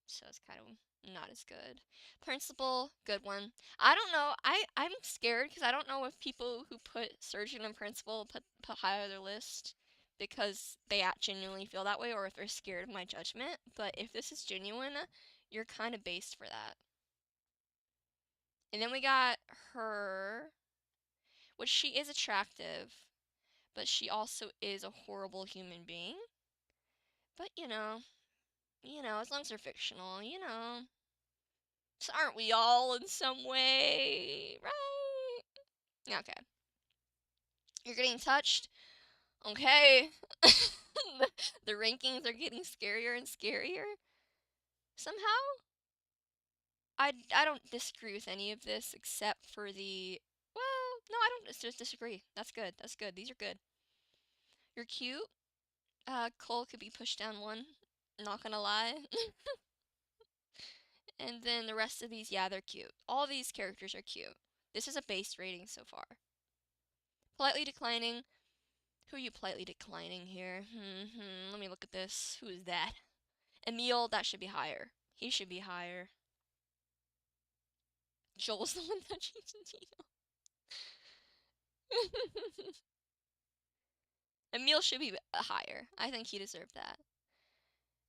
So it's kind of not as good. Principal, good one. I don't know. I'm scared because I don't know if people who put surgeon and principal put high on their list because they genuinely feel that way or if they're scared of my judgment. But if this is genuine, you're kind of based for that. And then we got her, which she is attractive, but she also is a horrible human being. But as long as they're fictional, So aren't we all in some way, right? Okay. You're getting touched? Okay. the rankings are getting scarier and scarier. Somehow? I don't disagree with any of this except for the... Well, no, I don't just disagree. That's good. That's good. These are good. You're cute. Cole could be pushed down one. Not gonna lie. And then the rest of these, yeah, they're cute. All these characters are cute. This is a base rating so far. Politely declining. Who are you politely declining here? Let me look at this. Who is that? Emil, that should be higher. He should be higher. Joel's the one that cheats Tino. Emil should be higher. I think he deserved that.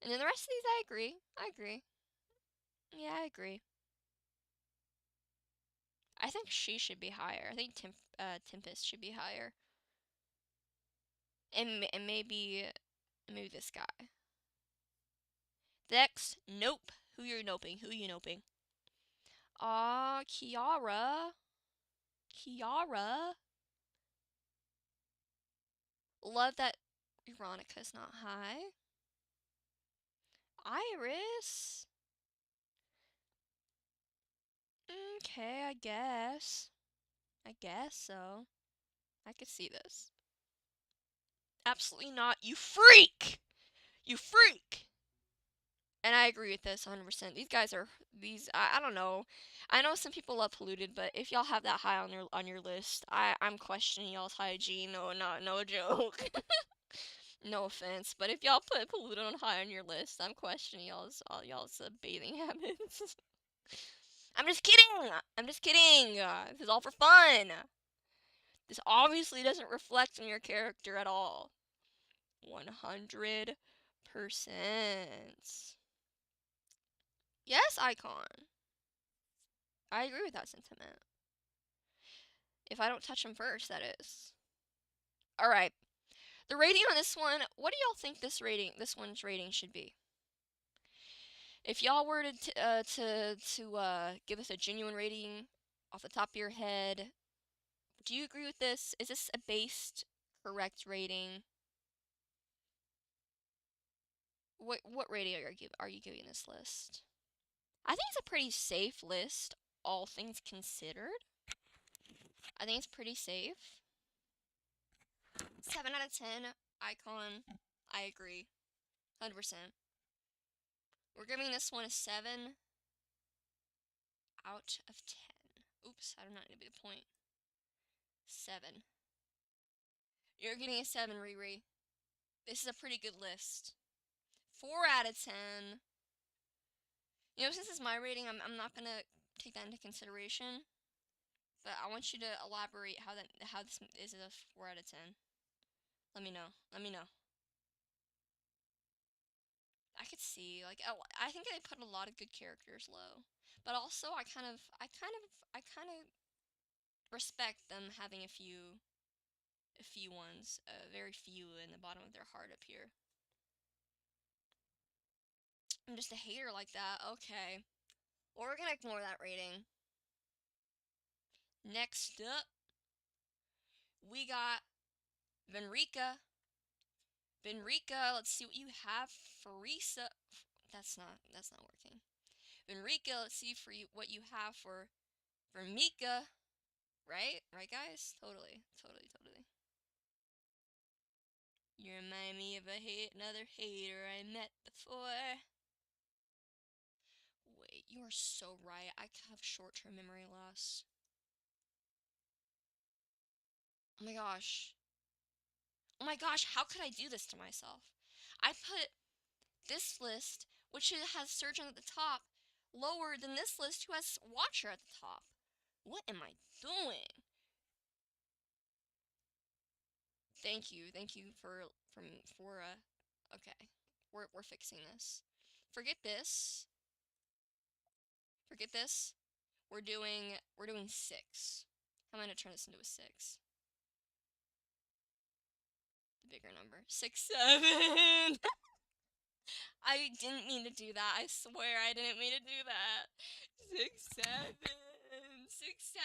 And then the rest of these, I agree. Yeah, I agree. I think she should be higher. I think Tempest should be higher. And maybe this guy. Dex, nope. Who you noping? Who you noping? Aw, Kiara. Kiara. Love that Veronica's not high. Iris. Okay, I guess. I guess so. I could see this. Absolutely not. You freak! You freak! And I agree with this 100%. These guys are I don't know. I know some people love polluted, but if y'all have that high on your list, I'm questioning y'all's hygiene. No joke. No offense, but if y'all put polluted on high on your list, I'm questioning y'all's bathing habits. I'm just kidding. I'm just kidding. This is all for fun. This obviously doesn't reflect on your character at all. 100%. Yes, Icon. I agree with that sentiment. If I don't touch him first, that is. Alright. The rating on this one, what do y'all think this one's rating should be? If y'all were to give us a genuine rating off the top of your head, do you agree with this? Is this a based, correct rating? What rating are you giving this list? I think it's a pretty safe list, all things considered. I think it's pretty safe. 7 out of 10, Icon. I agree. 100%. We're giving this one a 7 out of 10. Oops, I do not need to be the point. 7. You're getting a 7, Riri. This is a pretty good list. 4 out of 10. You know, since it's my rating, I'm not gonna take that into consideration. But I want you to elaborate how this is a 4 out of 10. Let me know. Let me know. I could see, like, I think they put a lot of good characters low, but also I kind of respect them having a few ones, very few in the bottom of their heart up here. I'm just a hater like that. Okay, well, we're gonna ignore that rating. Next up, we got Venrika. Venrika, let's see what you have for Risa. That's not working. Venrika, let's see what you have for Mika. Right? Right, guys? Totally. You remind me of another hater I met before. Wait, you are so right. I have short-term memory loss. Oh my gosh. Oh my gosh, how could I do this to myself? I put this list, which has Surgeon at the top, lower than this list who has Watcher at the top. What am I doing? Thank you for okay. We're fixing this. Forget this. We're doing 6. I'm gonna turn this into a 6. The bigger number. 6, 7. I didn't mean to do that. I swear I didn't mean to do that. 6, 7. 6, 7.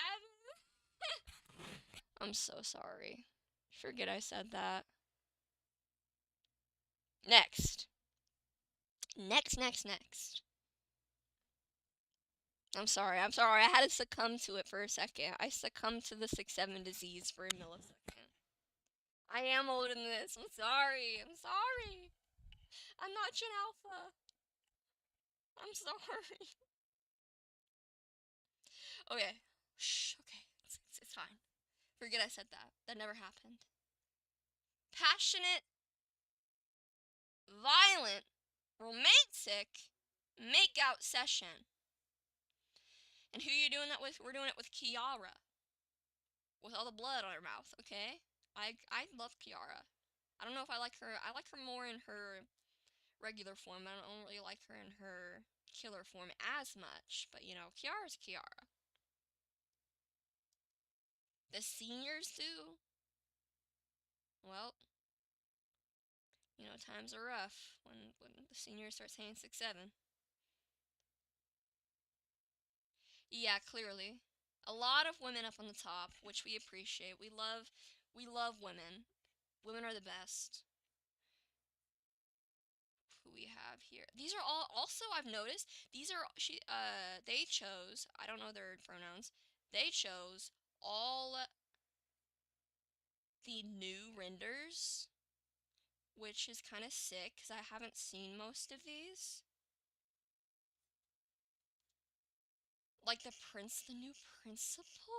I'm so sorry. Forget I said that. Next. I'm sorry. I had to succumb to it for a second. I succumbed to the 6-7 disease for a millisecond. I am older than this. I'm sorry. I'm not Gen Alpha. I'm sorry. Okay. Shh. Okay. It's fine. Forget I said that. That never happened. Passionate, violent, romantic, makeout session. And who are you doing that with? We're doing it with Kiara. With all the blood on her mouth, okay? I love Kiara. I don't know if I like her. I like her more in her regular form. I don't really like her in her killer form as much. But, you know, Kiara's Kiara. The seniors do? Well, you know, times are rough when the seniors start saying 6'7". Yeah, clearly. A lot of women up on the top, which we appreciate. We love women. Women are the best. Who we have here? These are all also I've noticed. These are they chose, I don't know their pronouns. They chose all the new renders, which is kind of sick because I haven't seen most of these. Like the new principal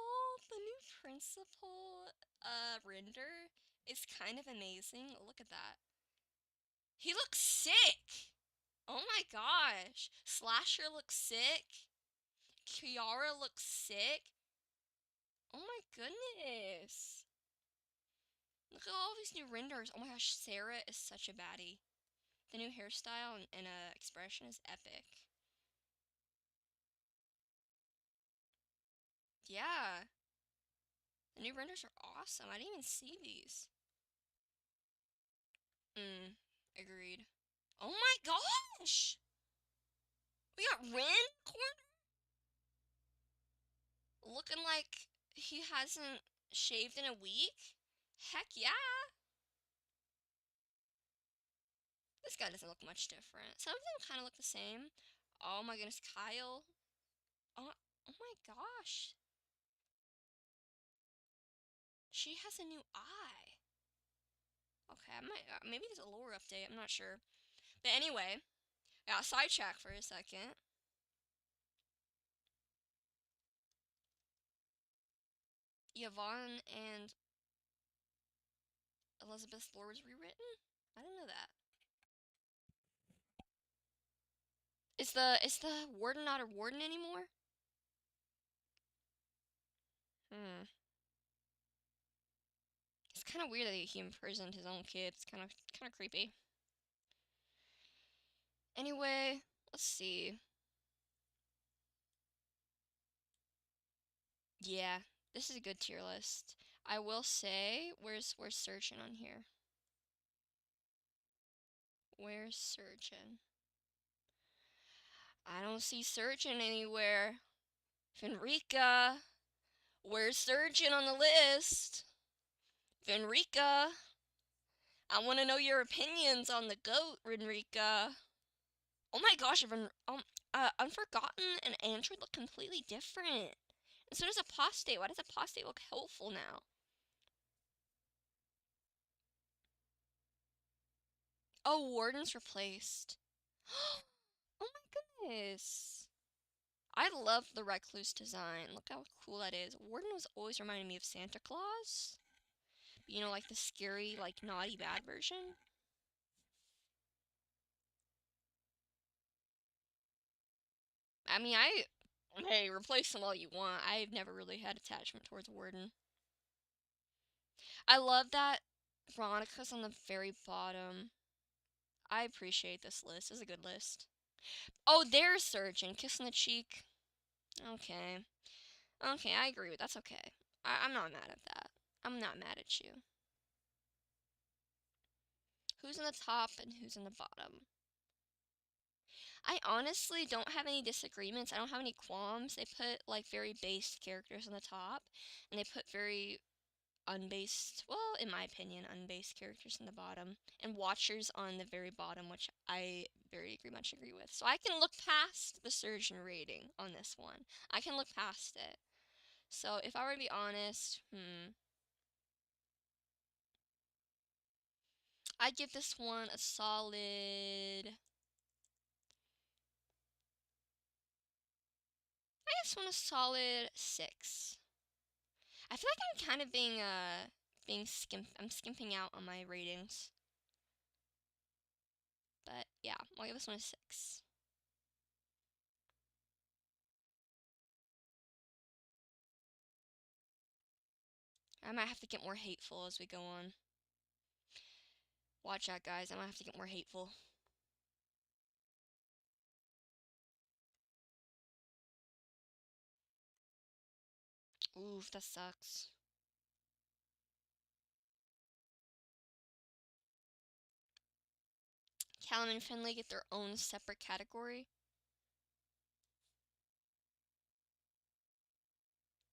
render is kind of amazing. Look at that. He looks sick. Oh my gosh. Slasher looks sick. Kiara looks sick. Oh my goodness. Look at all these new renders. Oh my gosh, Sarah is such a baddie. The new hairstyle and expression is epic. Yeah. The new renders are awesome. I didn't even see these. Agreed. Oh my gosh! We got Ren corner looking like he hasn't shaved in a week? Heck yeah! This guy doesn't look much different. Some of them kind of look the same. Oh my goodness, Kyle. Oh my gosh. She has a new eye. Okay, I might, maybe there's a lore update, I'm not sure. But anyway, I got sidetracked for a second. Yvonne and Elizabeth's lore was rewritten? I didn't know that. Is the warden not a warden anymore? It's kind of weird that he imprisoned his own kid. It's kind of creepy. Anyway, let's see. Yeah, this is a good tier list. I will say, where's Surgeon on here? Where's Surgeon? I don't see Surgeon anywhere. Finrika, where's Surgeon on the list? Finrika, I want to know your opinions on the goat, Finrika. Oh my gosh, Unforgotten and Android look completely different. And so does Apostate. Why does Apostate look helpful now? Oh, Warden's replaced. Oh my goodness. I love the Recluse design. Look how cool that is. Warden was always reminding me of Santa Claus. You know, like the scary, like naughty bad version. I mean, hey, replace them all you want. I've never really had attachment towards Warden. I love that Veronica's on the very bottom. I appreciate this list. It's a good list. Oh, there's Surgeon. Kiss on the cheek. Okay. Okay, I agree with that's okay. I'm not mad at that. I'm not mad at you. Who's in the top and who's in the bottom? I honestly don't have any disagreements. I don't have any qualms. They put like very based characters on the top, and they put very unbased, well, in my opinion, unbased characters in the bottom, and watchers on the very bottom, which I very much agree with. So I can look past the Surgeon rating on this one. I can look past it. So if I were to be honest, I'd give this one a solid. I guess one a solid 6. I feel like I'm kind of I'm skimping out on my ratings. But yeah, I'll give this one a 6. I might have to get more hateful as we go on. Watch out, guys. I might have to get more hateful. Oof, that sucks. Callum and Finley get their own separate category.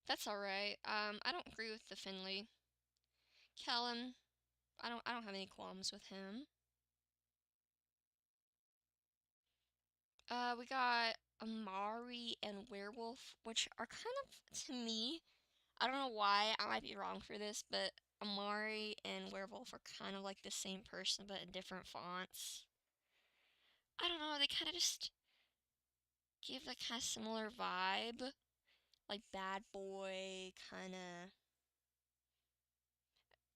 That's alright. I don't agree with the Finley. Callum, I don't have any qualms with him. We got Amari and Werewolf, which are kind of, to me, I don't know why, I might be wrong for this, but Amari and Werewolf are kind of like the same person, but in different fonts. I don't know, they kind of just give the kind of similar vibe. Like bad boy, kind of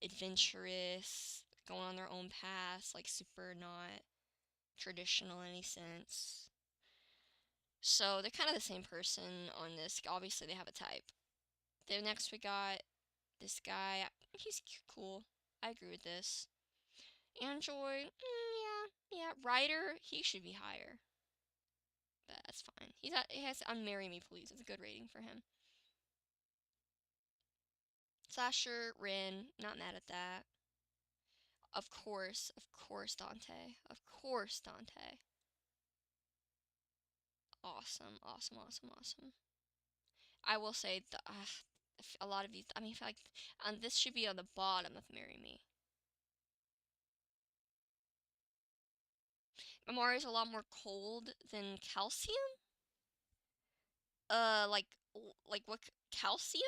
adventurous, going on their own paths, like super not traditional in any sense. So they're kind of the same person on this. Obviously, they have a type. Then next we got this guy. He's cool. I agree with this. Android, yeah. Ryder, he should be higher. But that's fine. He has Unmarry Me Please. It's a good rating for him. Slasher, Rin, not mad at that. Of course, Dante. Of course, Dante. Awesome. I will say, a lot of these, I feel like this should be on the bottom of Marry Me. Amari is a lot more cold than Calcium? Like what, Calcium?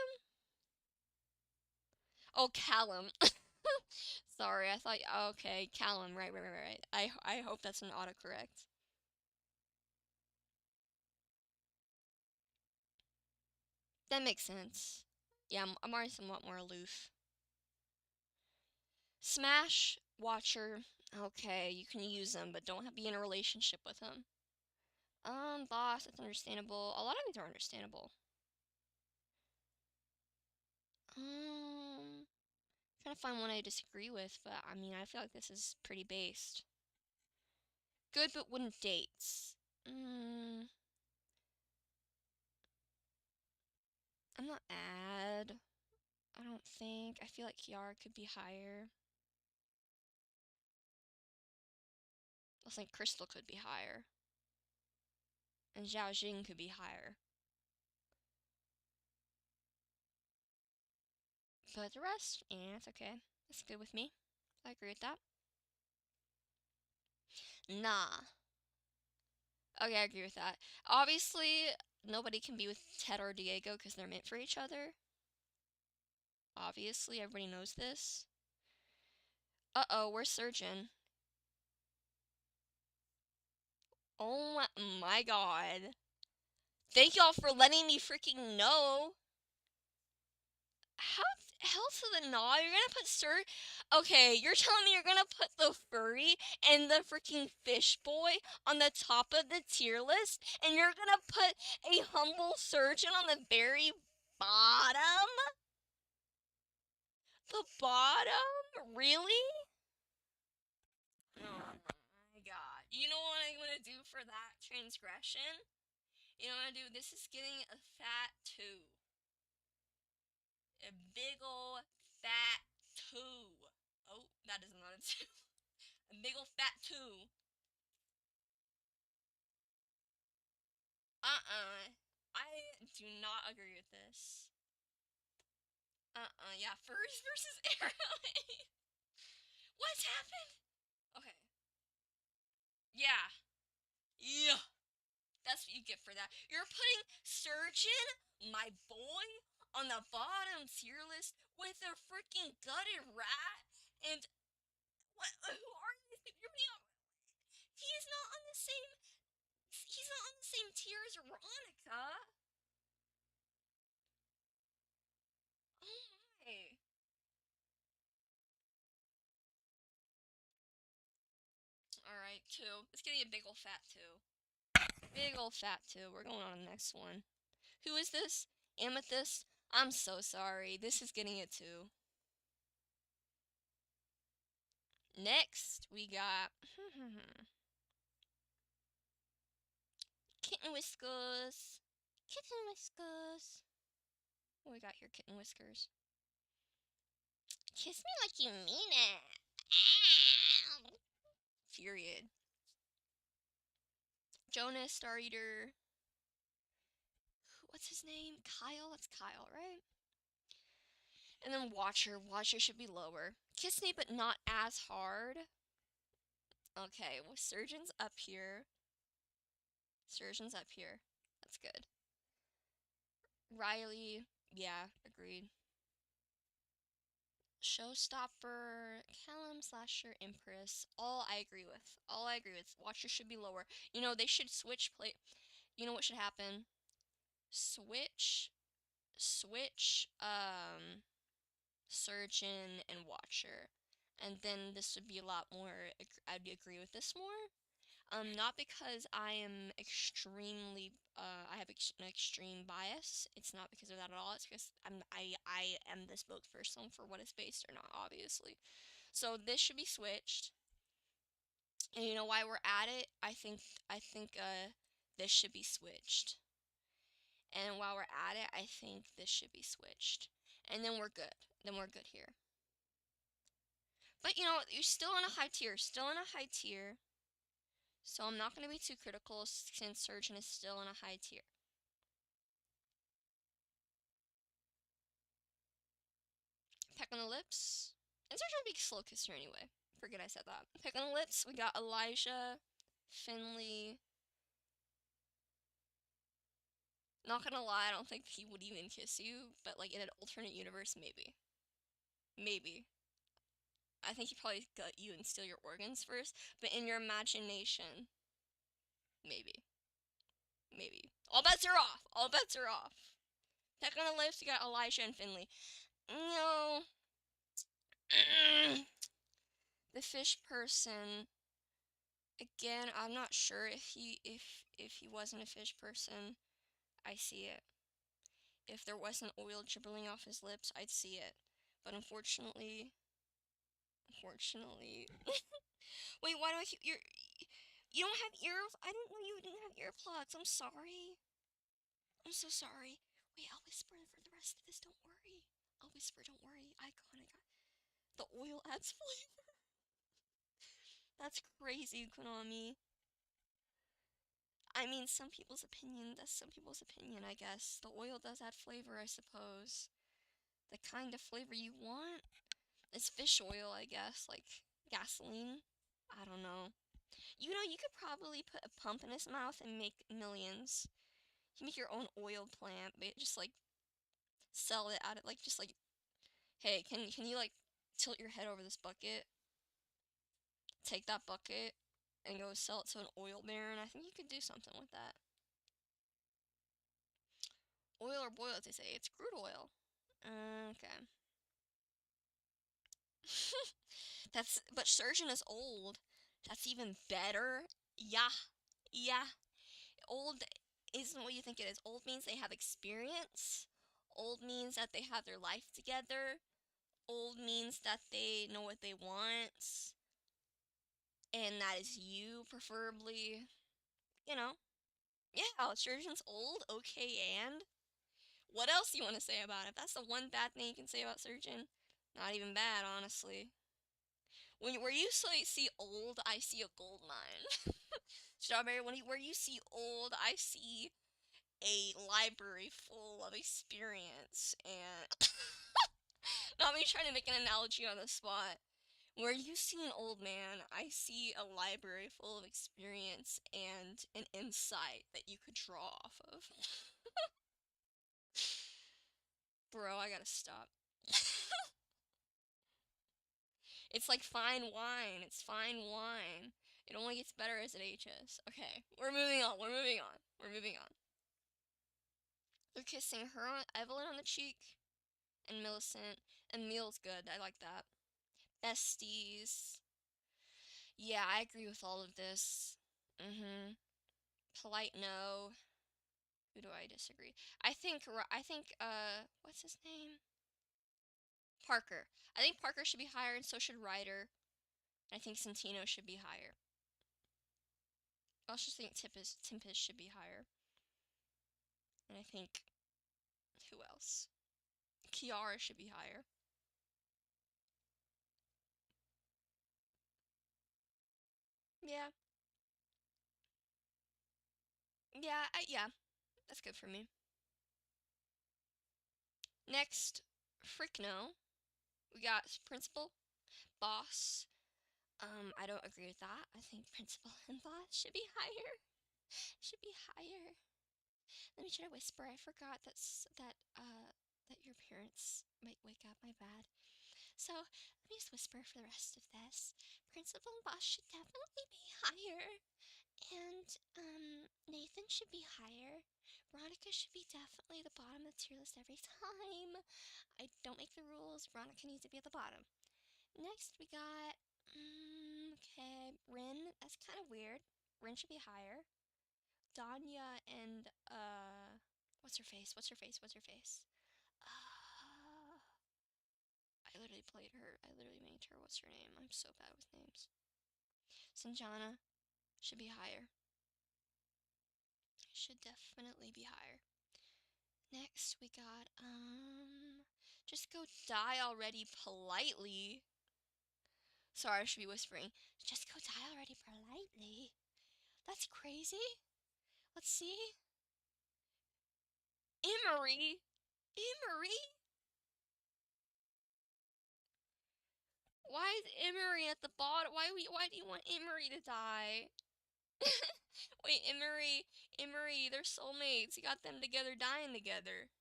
Oh, Callum. Sorry, I thought, okay, Callum, right. I hope that's an autocorrect. That makes sense. Yeah, Amari's somewhat more aloof. Smash, Watcher, okay, you can use them, but don't be in a relationship with them. Boss, that's understandable. A lot of these are understandable. Trying to find one I disagree with, but I feel like this is pretty based. Good, but wouldn't dates. I'm not mad. I don't think. I feel like Kiara could be higher. I think Crystal could be higher. And Zhao Jing could be higher. But the rest, yeah, it's okay. That's good with me. I agree with that. Nah. Okay, I agree with that. Obviously, nobody can be with Ted or Diego because they're meant for each other. Obviously, everybody knows this. Uh-oh, where's Surgeon? Oh my god. Thank y'all for letting me freaking know. How hell to the gnaw? You're gonna put Okay, you're telling me you're gonna put the furry and the freaking fish boy on the top of the tier list, and you're gonna put a humble surgeon on the very bottom? The bottom? Really? Oh my god. You know what I'm gonna do for that transgression? You know what I'm gonna do? This is getting a fat 2. A big ol' fat 2. Oh, that is not a 2. A big ol' fat 2. I do not agree with this. Yeah, furries versus arrow. What's happened? Okay. Yeah. Yeah. That's what you get for that. You're putting Surgeon, my boy, on the bottom tier list with a freaking gutted rat and what? Who are you? He is not on the same. He's not on the same tier as Veronica. Oh my. Alright, 2. It's getting a big ol' fat 2. Big ol' fat 2. We're going on the next one. Who is this? Amethyst? I'm so sorry. This is getting a 2. Next, we got... Kitten Whiskers. Kitten Whiskers. What we got here, Kitten Whiskers? Kiss me like you mean it. Ow. Period. Jonas, Star Eater. What's his name? Kyle? That's Kyle, right? And then Watcher. Watcher should be lower. Kiss Me, but not as hard. Okay, well, Surgeon's up here. Surgeon's up here. That's good. Riley, yeah, agreed. Showstopper, Callum, Slasher, Empress. All I agree with. All I agree with. Watcher should be lower. You know, they should switch play. You know what should happen? Switch, Surgeon and Watcher. And then this would be a lot more, I'd agree with this more. Not because I am extremely, I have an extreme bias. It's not because of that at all. It's because I am the spokesperson for what is based or not, obviously. So this should be switched. And you know why we're at it? I think this should be switched. And while we're at it, I think this should be switched. And then we're good. Then we're good here. But you know, you're still in a high tier. Still in a high tier. So I'm not going to be too critical since Surgeon is still in a high tier. Peck on the lips. And Surgeon will be slow kisser anyway. Forget I said that. Peck on the lips. We got Elijah, Finley. Not gonna lie, I don't think he would even kiss you, but like in an alternate universe, maybe. Maybe. I think he'd probably gut you and steal your organs first, but in your imagination, maybe. Maybe. All bets are off. All bets are off. Peck on the lips, you got Elijah and Finley. No. The fish person. Again, I'm not sure if he wasn't a fish person. I see it. If there wasn't oil dribbling off his lips, I'd see it. But unfortunately, wait, why do I keep you don't have ear? I didn't know you didn't have earplugs. I'm sorry. I'm so sorry. Wait, I'll whisper for the rest of this. Don't worry. I'll whisper. Don't worry. Iconic. The oil adds flavor. That's crazy, Konami. I mean, some people's opinion. That's some people's opinion, I guess. The oil does add flavor, I suppose. The kind of flavor you want. It's fish oil, I guess. Like gasoline. I don't know. You know, you could probably put a pump in his mouth and make millions. You make your own oil plant, but just like sell it at it, like just like, hey, can you like tilt your head over this bucket, take that bucket, and go sell it to an oil baron? I think you could do something with that. Oil or boil, as they say. It's crude oil. Okay. But Surgeon is old. That's even better. Yeah. Yeah. Old isn't what you think it is. Old means they have experience. Old means that they have their life together. Old means that they know what they want. And that is you, preferably. You know. Yeah, Surgeon's old. Okay, and? What else do you want to say about it? If that's the one bad thing you can say about Surgeon, not even bad, honestly. Where you see old, I see a gold mine. Strawberry, where you see old, I see a library full of experience and not me trying to make an analogy on the spot. Where you see an old man, I see a library full of experience and an insight that you could draw off of. Bro, I gotta stop. It's like fine wine. It's fine wine. It only gets better as it ages. Okay, we're moving on. We're moving on. We're moving on. They're kissing her on Evelyn on the cheek and Millicent. And Meal's good. I like that. Besties. Yeah, I agree with all of this. Polite no. Who do I disagree? I think what's his name? Parker. I think Parker should be higher and so should Ryder. And I think Santino should be higher. I also think Tempest should be higher. And I think who else? Kiara should be higher. Yeah. Yeah, that's good for me. Next, frick no. We got principal, boss. I don't agree with that. I think principal and boss should be higher. Should be higher. Let me try to whisper. I forgot that your parents might wake up. My bad. So let me just whisper for the rest of this. Principal and boss should definitely be higher. And Nathan should be higher. Veronica should be definitely the bottom of the tier list every time. I don't make the rules. Veronica needs to be at the bottom. Next we got okay, Rin. That's kind of weird. Rin should be higher. Danya and what's her face? What's her face? What's her face? I literally played her. I literally made her. What's her name? I'm so bad with names. Sanjana should be higher. Should definitely be higher. Next we got just go die already politely. Sorry, I should be whispering. Just go die already politely. That's crazy. Let's see. Emery. Emery? Why is Emery at the bottom? Why do you want Emery to die? Wait, Emery, they're soulmates. You got them together dying together.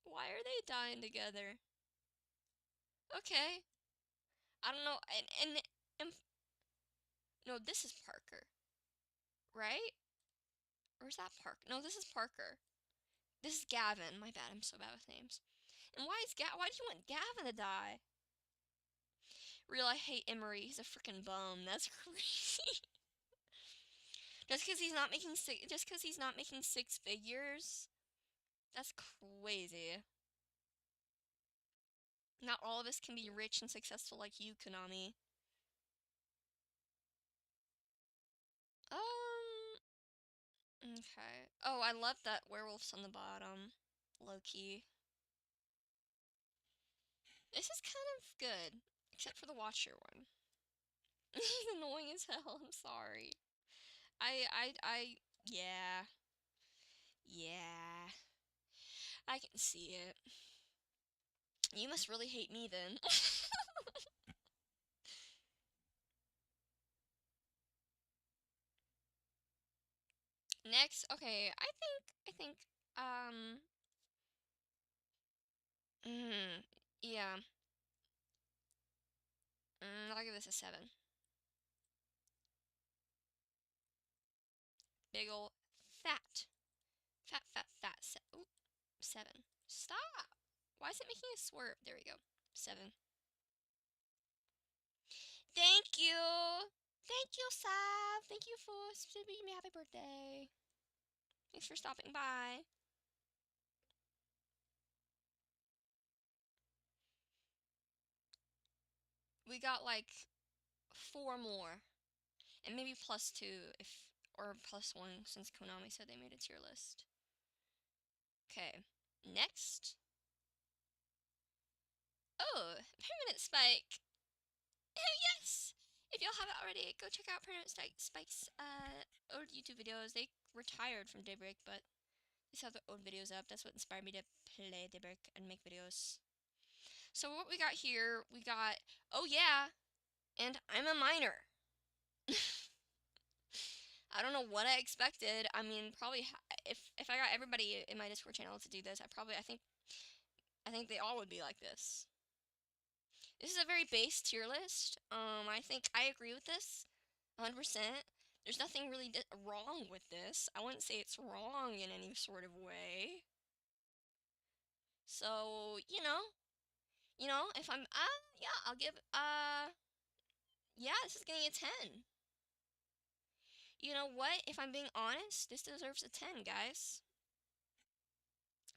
Why are they dying together? Okay. I don't know. And no, this is Parker. Right? Or is that Parker? No, this is Parker. This is Gavin. My bad, I'm so bad with names. And why do you want Gavin to die? Real, I hate Emery. He's a freaking bum. That's crazy. Just because he's not making six figures, that's crazy. Not all of us can be rich and successful like you, Konami. Okay. Oh, I love that werewolf's on the bottom. Low-key. This is kind of good, except for the Watcher one. He's annoying as hell, I'm sorry. Yeah. Yeah. I can see it. You must really hate me then. Next, okay, um, yeah. I'll give this a 7. Big ol' fat. Ooh, 7. Stop! Why is it making a swerve? There we go. 7. Thank you! Thank you, Sav! Thank you for wishing me happy birthday. Thanks for stopping by. We got like 4 more. And maybe +2 or +1 since Konami said they made a tier list. Okay, next. Oh, Permanent Spike! Oh, yes! If y'all haven't already, go check out Permanent Spike's old YouTube videos. They retired from Daybreak, but they still have their old videos up. That's what inspired me to play Daybreak and make videos. So what we got here, oh yeah, and I'm a minor. I don't know what I expected. I mean, probably if I got everybody in my Discord channel to do this, I think they all would be like this. This is a very base tier list. I think I agree with this 100%. There's nothing really wrong with this. I wouldn't say it's wrong in any sort of way. So, if I'm, yeah, I'll give, yeah, this is getting a 10. You know what? If I'm being honest, this deserves a 10, guys.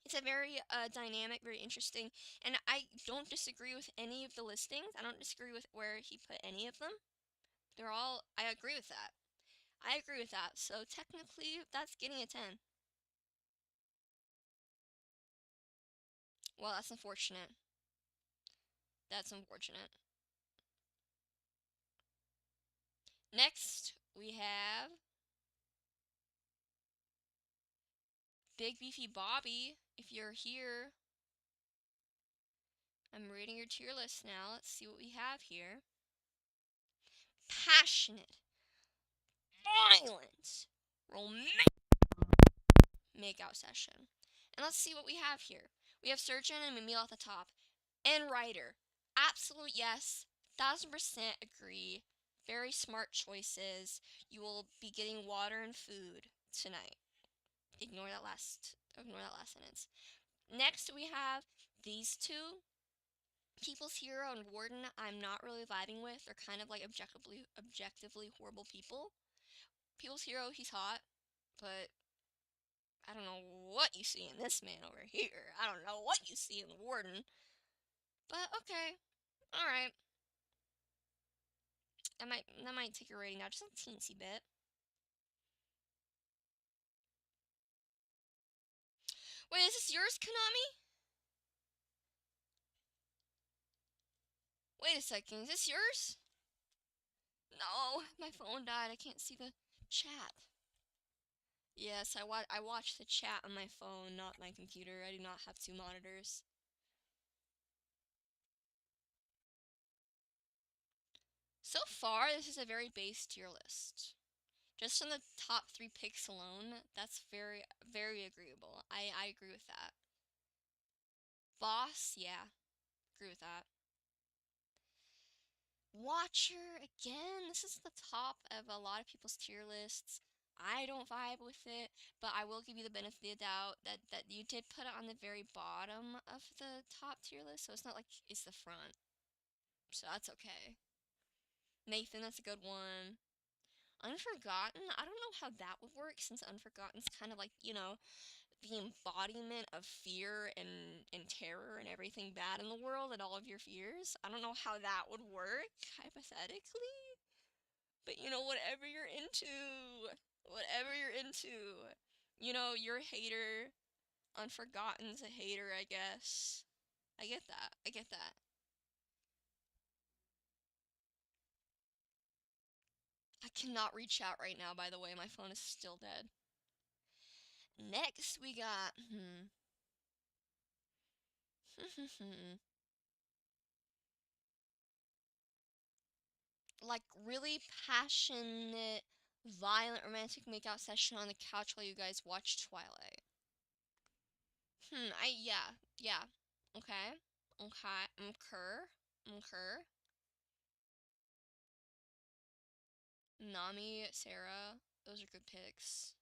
It's a very dynamic, very interesting, and I don't disagree with any of the listings. I don't disagree with where he put any of them. I agree with that. I agree with that. So technically, that's getting a 10. Well, that's unfortunate. That's unfortunate. Next, we have Big Beefy Bobby, if you're here. I'm reading your tier list now. Let's see what we have here. Passionate, violent, romantic makeout session. And let's see what we have here. We have Surgeon and Mimile at the top. And Ryder. Absolute yes. 1000% agree. Very smart choices. You will be getting water and food tonight. Ignore that last sentence. Next we have these two. People's Hero and Warden I'm not really vibing with. They're kind of like objectively horrible people. People's Hero, he's hot, but I don't know what you see in this man over here. I don't know what you see in the Warden. But okay. Alright. That might take your rating down just a teensy bit. Wait, is this yours, Konami? Wait a second, is this yours? No, my phone died. I can't see the chat. Yes, I watch the chat on my phone, not my computer. I do not have two monitors. So far, this is a very base tier list. Just on the top 3 picks alone, that's very, very agreeable. I agree with that. Boss, yeah, agree with that. Watcher, again, this is the top of a lot of people's tier lists. I don't vibe with it, but I will give you the benefit of the doubt that you did put it on the very bottom of the top tier list, so it's not like it's the front. So that's okay. Nathan, that's a good one. Unforgotten, I don't know how that would work, since Unforgotten's kind of like, you know, the embodiment of fear and terror and everything bad in the world and all of your fears. I don't know how that would work, hypothetically. But, you know, whatever you're into. Whatever you're into. You know, you're a hater. Unforgotten's a hater, I guess. I get that. I get that. I cannot reach out right now, by the way. My phone is still dead. Next, we got... like, really passionate, violent, romantic makeout session on the couch while you guys watch Twilight. Yeah. Okay. Concur. Nami, Sarah, those are good picks.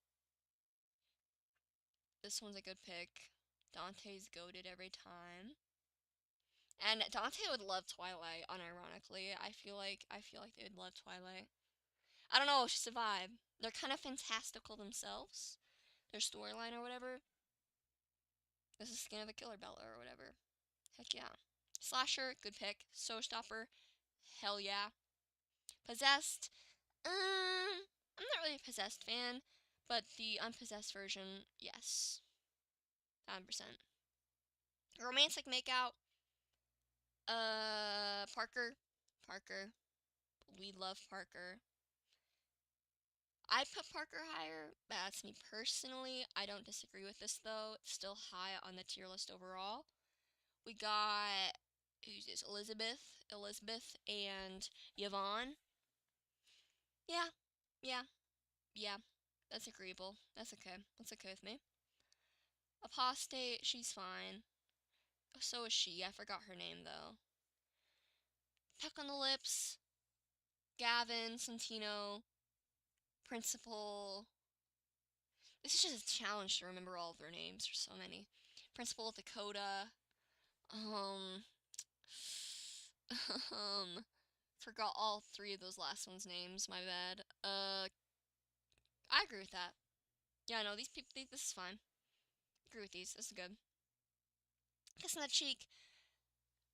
This one's a good pick. Dante's goated every time. And Dante would love Twilight, unironically. I feel like they would love Twilight. I don't know, it's just a vibe. They're kind of fantastical themselves. Their storyline or whatever. This is Skin of a Killer Bella or whatever. Heck yeah. Slasher, good pick. Showstopper, hell yeah. Possessed, I'm not really a Possessed fan, but the unpossessed version, yes. 100%. Romantic makeout, Parker. We love Parker. I put Parker higher, but that's me personally. I don't disagree with this, though. It's still high on the tier list overall. We got, who's this? Elizabeth and Yvonne. Yeah. That's agreeable. That's okay. That's okay with me. Apostate, she's fine. So is she. I forgot her name, though. Peck on the Lips, Gavin, Santino, Principal. This is just a challenge to remember all of their names. There's so many. Principal Dakota. Um. Forgot all 3 of those last ones' names. My bad. I agree with that. Yeah, no, these people. This is fine. Agree with these. This is good. Kiss on the cheek.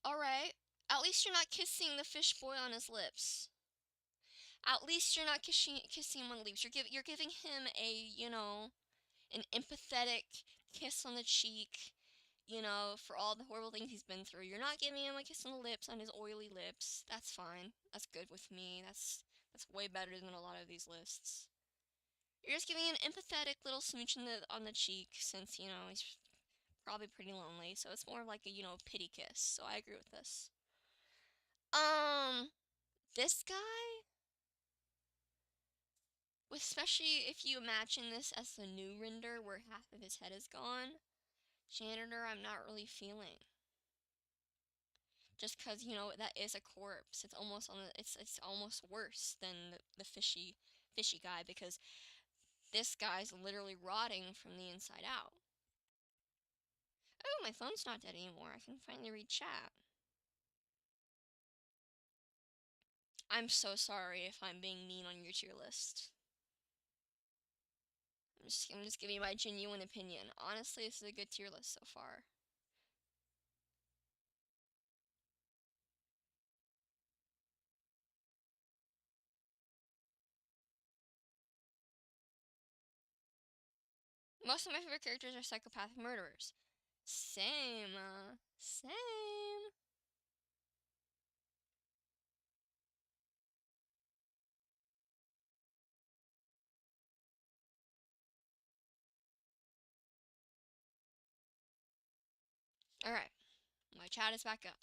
Alright. At least you're not kissing the fish boy on his lips. At least you're not kissing him on the lips. You're giving him a, you know, an empathetic kiss on the cheek, you know, for all the horrible things he's been through. You're not giving him a kiss on the lips, on his oily lips. That's fine. That's good with me. That's way better than a lot of these lists. You're just giving an empathetic little smooch on the cheek since, you know, he's probably pretty lonely. So it's more like a, you know, pity kiss. So I agree with this. Um, this guy, especially if you imagine this as the new render where half of his head is gone, janitor, I'm not really feeling. Just because, you know, that is a corpse. It's almost it's almost worse than the fishy guy because this guy's literally rotting from the inside out. Oh, my phone's not dead anymore. I can finally read chat. I'm so sorry if I'm being mean on your tier list. I'm just giving you my genuine opinion. Honestly, this is a good tier list so far. Most of my favorite characters are psychopathic murderers. Same. Same. Alright. My chat is back up.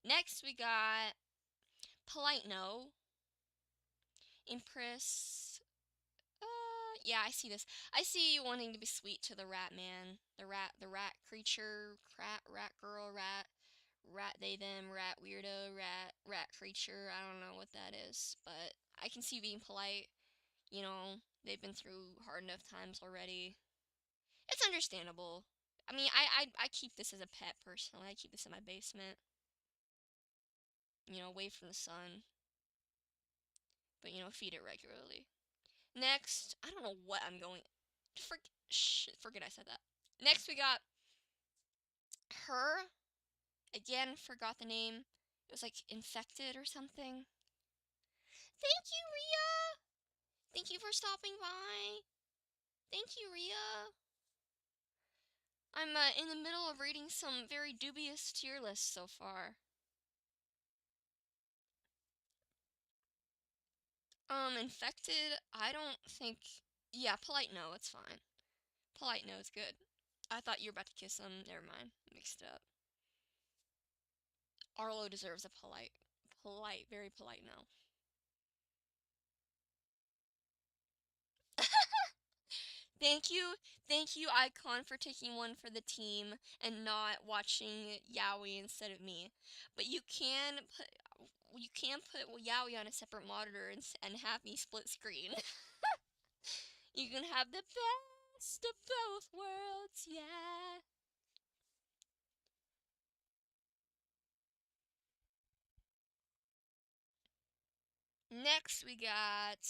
Next, we got Polite No. Empress. Yeah, I see this. I see you wanting to be sweet to the rat man. The rat creature, rat girl, rat they them, rat weirdo, rat creature. I don't know what that is, but I can see you being polite. You know, they've been through hard enough times already. It's understandable. I mean, I keep this as a pet personally. I keep this in my basement. You know, away from the sun. But, you know, feed it regularly. Next, I don't know what I'm going... forget I said that. Next, we got her. Again, forgot the name. It was like infected or something. Thank you, Ria! Thank you for stopping by. Thank you, Ria. I'm in the middle of reading some very dubious tier lists so far. Infected, I don't think... Yeah, polite no, it's fine. Polite no is good. I thought you were about to kiss him. Never mind. Mixed it up. Arlo deserves a very polite no. Thank you, Icon, for taking one for the team and not watching Yowie instead of me. But you can put Yowie on a separate monitor and have me split screen. You can have the best of both worlds, yeah. Next we got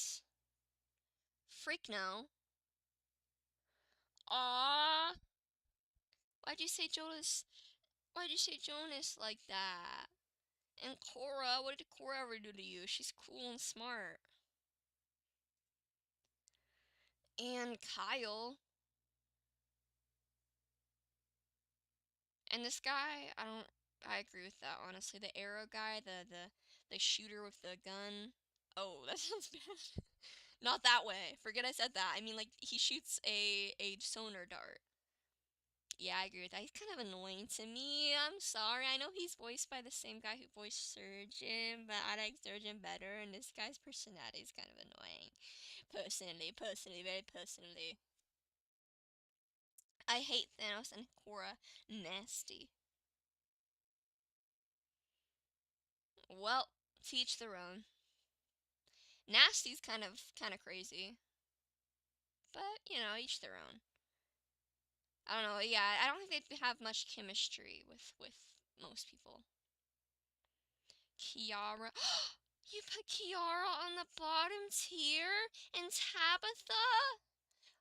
Freak No. Aww. Why'd you say Jonas? Why'd you say Jonas like that? And Cora, what did Cora ever do to you? She's cool and smart. And Kyle. And this guy, I agree with that, honestly. The arrow guy, the shooter with the gun. Oh, that sounds bad. Not that way. Forget I said that. I mean, like, he shoots a sonar dart. Yeah, I agree with that. He's kind of annoying to me. I'm sorry. I know he's voiced by the same guy who voiced Surgeon, but I like Surgeon better, and this guy's personality is kind of annoying. Personally, very personally. I hate Thanos and Korra. Nasty. Well, teach their own. Nasty's kind of crazy. But, you know, each their own. I don't know, yeah, I don't think they have much chemistry with most people. Kiara. You put Kiara on the bottom tier? And Tabitha?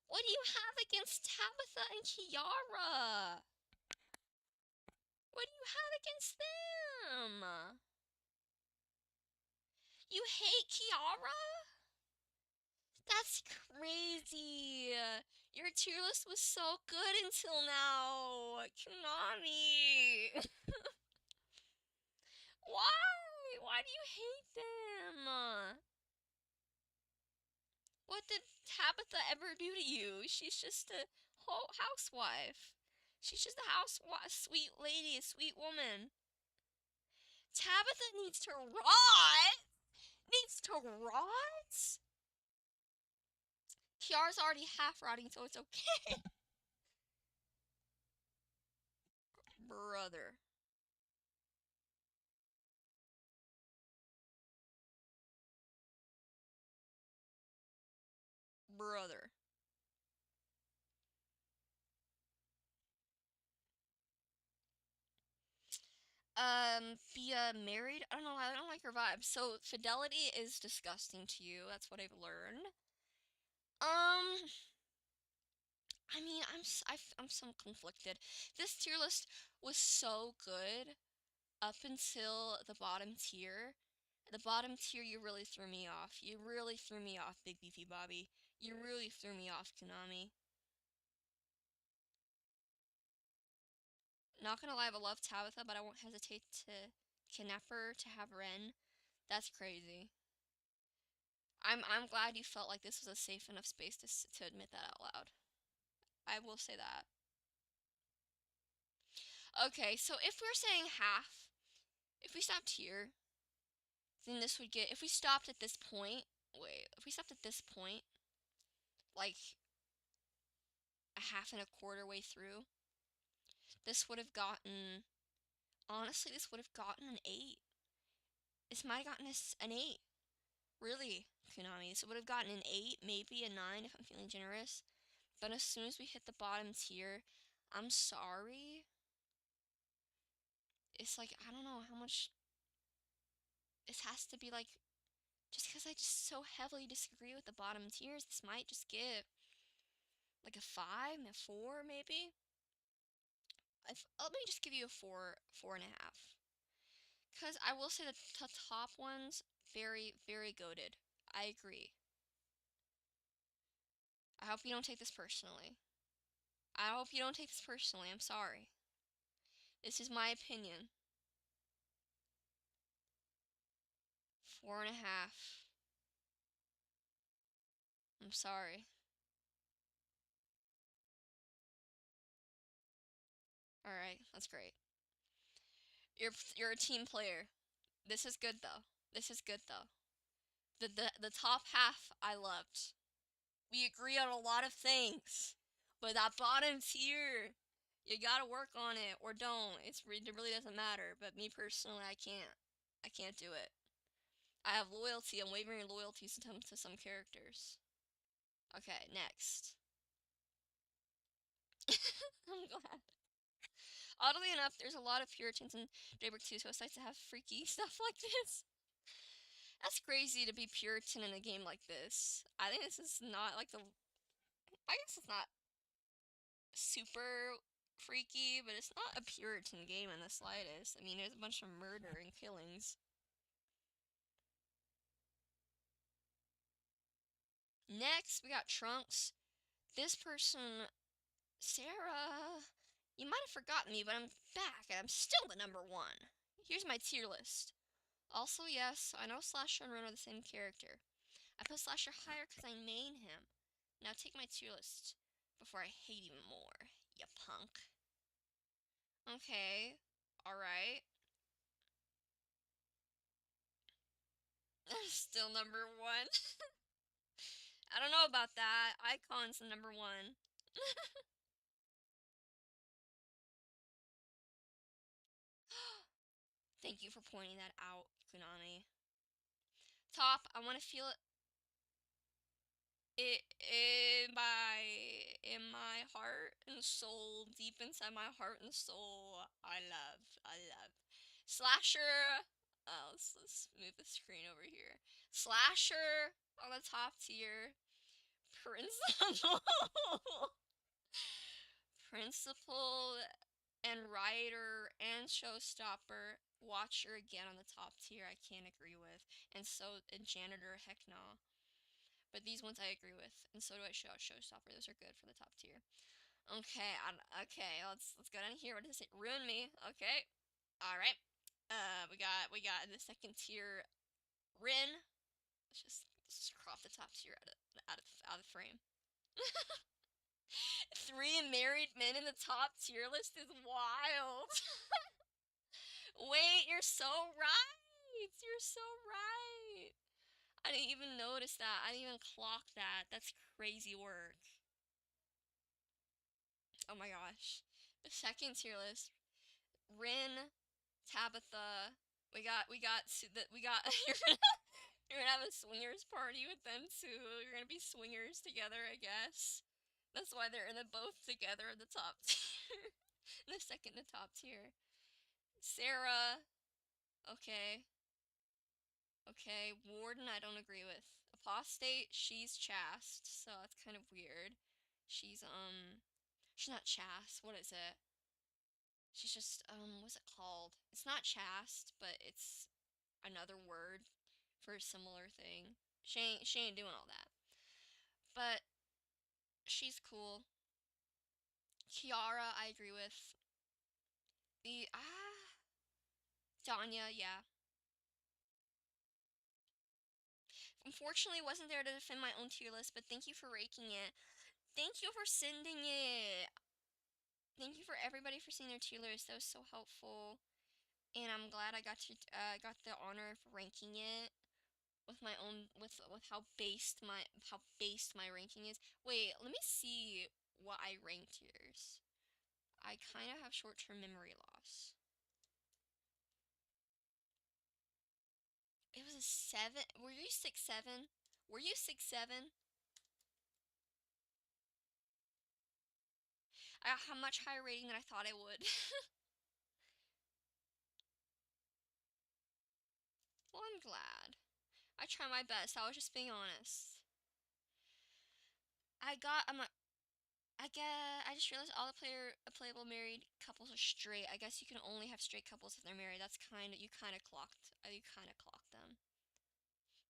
What do you have against Tabitha and Kiara? What do you have against them? You hate Kiara? That's crazy. Your tier list was so good until now. Konami. Why? Why do you hate them? What did Tabitha ever do to you? She's just a housewife. She's just a housewife, sweet lady, a sweet woman. Tabitha needs to rot. Needs to rot. Kiara's already half rotting, so it's okay. Brother. Brother. Be married? I don't know, I don't like her vibe. So, fidelity is disgusting to you. That's what I've learned. I mean, I'm so conflicted. This tier list was so good up until the bottom tier. The bottom tier, you really threw me off. You really threw me off, Big Beefy Bobby. You really threw me off, Konami. Not gonna lie, I love Tabitha, but I won't hesitate to kidnap her to have Ren. That's crazy. I'm glad you felt like this was a safe enough space to admit that out loud. I will say that. Okay, so if we're saying half, if we stopped here, then this would get, if we stopped at this point, if we stopped at this point, like a half and a quarter way through, this would have gotten, honestly, this would have gotten an 8. This might have gotten us an 8. Really, Konami. This would have gotten an 8, maybe a 9 if I'm feeling generous. But as soon as we hit the bottom tier, I'm sorry. It's like, I don't know how much. This has to be like, just because I just so heavily disagree with the bottom tiers, this might just get like a 5, a 4, maybe. Let me just give you a 4, 4.5. Because I will say that the top ones, very, very goated. I agree. I hope you don't take this personally. I hope you don't take this personally. I'm sorry. This is my opinion. 4.5. I'm sorry. Alright, that's great. You're a team player. This is good though. This is good though. The top half I loved. We agree on a lot of things. But that bottom tier, you gotta work on it or don't. It really doesn't matter. But me personally, I can't. I can't do it. I have loyalty. I'm wavering loyalty to some characters. Okay, next. I'm glad. Oddly enough, there's a lot of Puritans in Daybreak 2, so it's nice to have freaky stuff like this. That's crazy to be Puritan in a game like this. I think this is not like the... I guess it's not super freaky, but it's not a Puritan game in the slightest. I mean, there's a bunch of murder and killings. Next, we got Trunks. This person, Sarah, you might have forgotten me, but I'm back, and I'm still the number 1. Here's my tier list. Also, yes, I know Slasher and Ren are the same character. I put Slasher higher because I main him. Now take my tier list before I hate even more, you punk. Okay, alright. Still number 1. I don't know about that. Icon's the number 1. Thank you for pointing that out, Kunani. Top, I want to feel it in my heart and soul, deep inside my heart and soul. I love. Slasher. Let's move the screen over here. Slasher on the top tier. Principal. Principal and writer and showstopper. Watcher again on the top tier. I can't agree with. And janitor. Heck no. But these ones I agree with, and so do I showstopper. Those are good for the top tier. Okay, okay. Let's go down here. What does it ruin me? Okay, all right. We got in the second tier, Rin. Let's just crop the top tier out of frame. 3 married men in the top tier list is wild. Wait, you're so right. You're so right. I didn't even notice that. I didn't even clock that. That's crazy work. Oh my gosh. The second tier list. Rin, Tabitha. You're gonna have a swingers party with them too. You're gonna be swingers together, I guess. That's why they're in the both together in the top tier. The second to top tier. Sarah. Okay. Okay. Warden, I don't agree with. Apostate, she's chaste, so that's kind of weird. She's not chaste. What is it? She's just, what's it called? It's not chaste, but it's another word for a similar thing. She ain't doing all that. But she's cool. Kiara, I agree with. Danya, yeah. Unfortunately, wasn't there to defend my own tier list, but thank you for raking it. Thank you for sending it. Thank you for everybody for seeing their tier list. That was so helpful. And I'm glad I got the honor of ranking it with my own with how based my ranking is. Wait, let me see what I ranked yours. I kind of have short-term memory loss. It was a 7. Were you 6'7"? Were you 6'7"? I got a much higher rating than I thought I would. Well, I'm glad. I try my best. I was just being honest. I just realized all the playable married couples are straight. I guess you can only have straight couples if they're married. That's you kind of clocked them.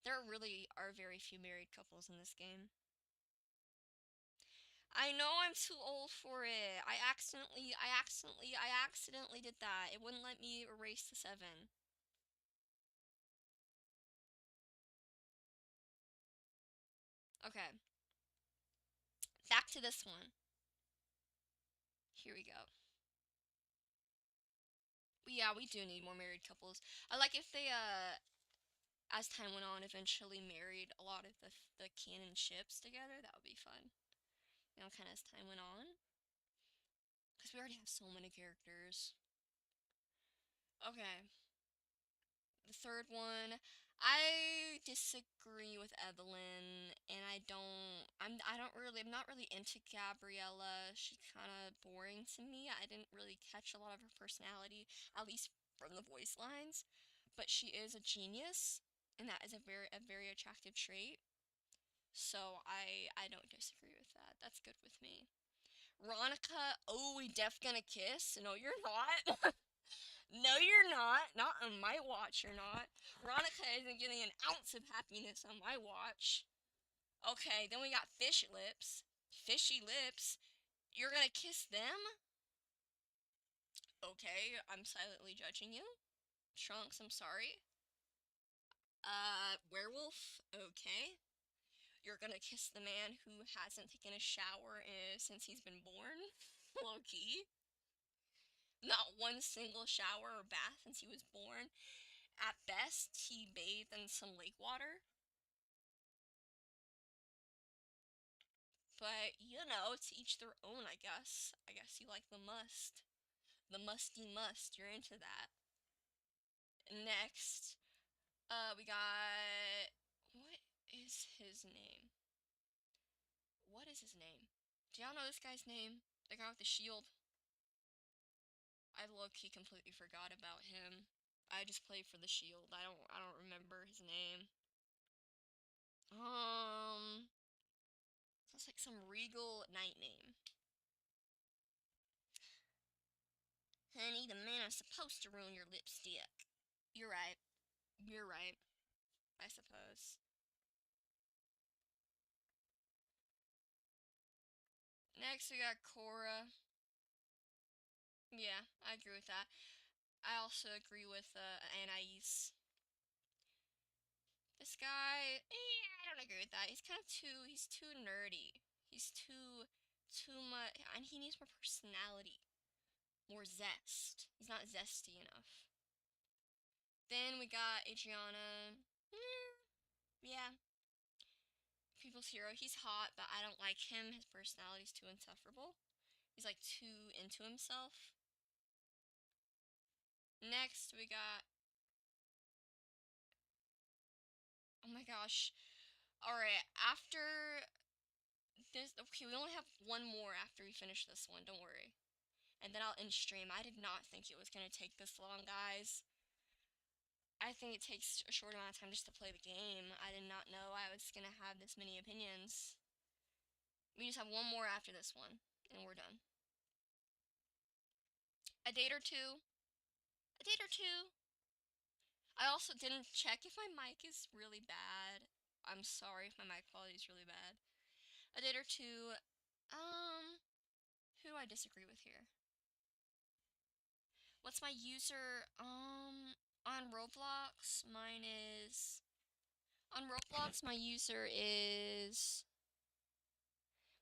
There really are very few married couples in this game. I know I'm too old for it. I accidentally did that. It wouldn't let me erase the 7. Okay. Back to this one. Here we go. Yeah, we do need more married couples. I like if they, as time went on, eventually married a lot of the canon ships together. That would be fun. You know, kind of as time went on. Because we already have so many characters. Okay. The third one, I disagree with Evelyn, and I'm not really into Gabriella. She's kind of boring to me. I didn't really catch a lot of her personality, at least from the voice lines. But she is a genius, and that is a very attractive trait. So I don't disagree with that. That's good with me. Ronica, oh, we def gonna kiss? No, you're not. No, you're not. Not on my watch, you're not. Ronica isn't getting an ounce of happiness on my watch. Okay, then we got fish lips. Fishy lips. You're gonna kiss them? Okay, I'm silently judging you. Trunks, I'm sorry. Werewolf? Okay. You're gonna kiss the man who hasn't taken a shower since he's been born? Low key. Not one single shower or bath since he was born. At best, he bathed in some lake water. But, you know, to each their own, I guess. I guess you like the must. The musty must. You're into that. Next, we got... What is his name? What is his name? Do y'all know this guy's name? The guy with the shield? I low-key completely forgot about him. I just played for the shield. I don't remember his name. Sounds like some regal knight name. Honey, the man is supposed to ruin your lipstick. You're right. You're right. I suppose. Next, we got Cora. Yeah, I agree with that. I also agree with Anais. this guy, I don't agree with that. He's too nerdy. He's too much, and he needs more personality, more zest. He's not zesty enough. Then we got Adriana. Yeah. People's hero. He's hot, but I don't like him. His personality's too insufferable. He's like too into himself. Next, we got... Oh my gosh. Alright, after this... Okay, we only have one more after we finish this one, don't worry. And then I'll end stream. I did not think it was going to take this long, guys. I think it takes a short amount of time just to play the game. I did not know I was going to have this many opinions. We just have one more after this one, and we're done. A date or two. A date or two. I also didn't check if my mic is really bad. I'm sorry if my mic quality is really bad. A date or two. Who do I disagree with here? What's my user? On Roblox, mine is... On Roblox, my user is...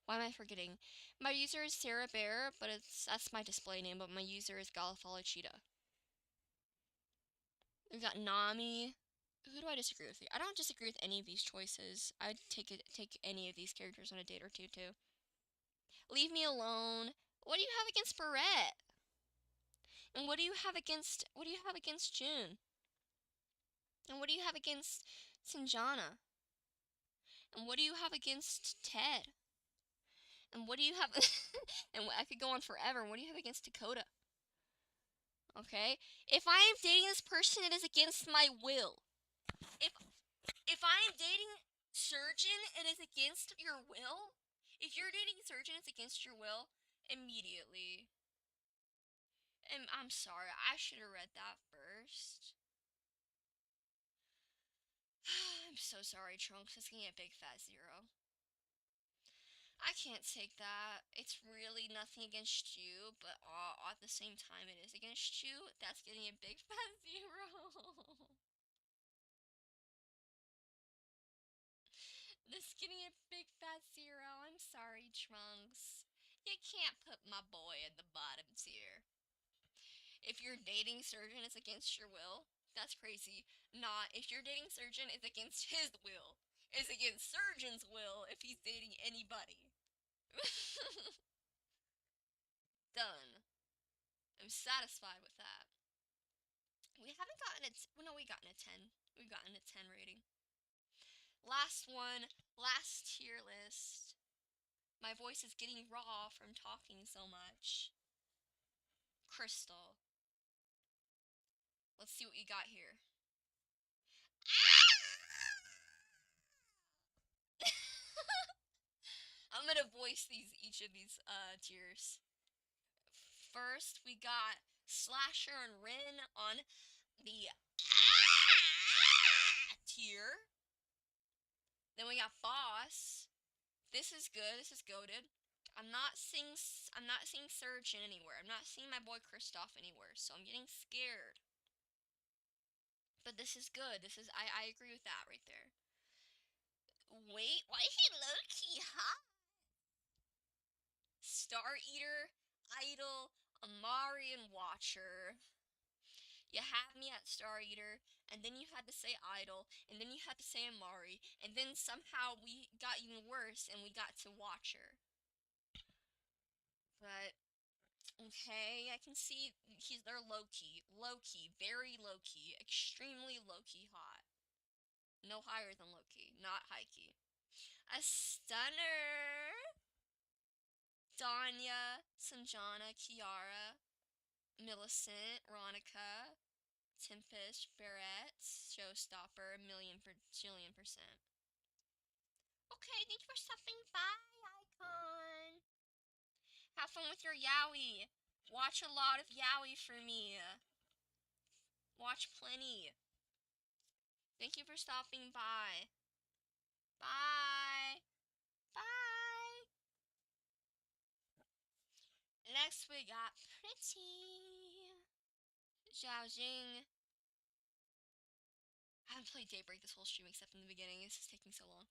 Why am I forgetting? My user is Sarah Bear, but that's my display name, but my user is Galifala Cheetah. We've got Nami. Who do I disagree with here? I don't disagree with any of these choices. I'd take any of these characters on a date or two, too. Leave me alone. What do you have against Barrett? And what do you have against June? And what do you have against Sinjana? And what do you have against Ted? And what do you have... and I could go on forever. What do you have against Dakota? Okay? If I am dating this person, it is against my will. If I am dating Surgeon, it is against your will. If you're dating Surgeon, it's against your will. Immediately. And I'm sorry, I should have read that first. I'm so sorry, Trunks. It's gonna get a big fat 0. I can't take that. It's really nothing against you, but at the same time it is against you. That's getting a big fat 0. This is getting a big fat 0. I'm sorry, Trunks. You can't put my boy in the bottom tier. If you're dating Surgeon, it's against your will. That's crazy. Not if you're dating Surgeon, it's against his will. It's against Surgeon's will if he's dating anybody. Done. I'm satisfied with that. We haven't gotten we've gotten a 10. We've gotten a 10 rating. Last one, last tier list. My voice is getting raw from talking so much. Crystal. Let's see what you got here. I'm gonna voice each of these tiers. First, we got Slasher and Rin on the tier. Then we got Boss. This is good. This is goated. I'm not seeing Surgeon anywhere. I'm not seeing my boy Kristoff anywhere, so I'm getting scared. But this is good. I agree with that right there. Wait, why is he low-key hot? Star Eater, Idol, Amari, and Watcher. You had me at Star Eater, and then you had to say Idol, and then you had to say Amari, and then somehow we got even worse, and we got to Watcher. But, okay, I can see they're low-key, very low-key, extremely low-key hot. No higher than low-key, not high-key. A stunner! Danya, Sanjana, Kiara, Millicent, Ronica, Tempest, Barrett, Showstopper, a million jillion percent. Okay, thank you for stopping by, Icon. Have fun with your Yowie. Watch a lot of Yowie for me. Watch plenty. Thank you for stopping by. Bye. Bye. Next we got Pretty. Zhao Jing. I haven't played Daybreak this whole stream except in the beginning. It's just taking so long.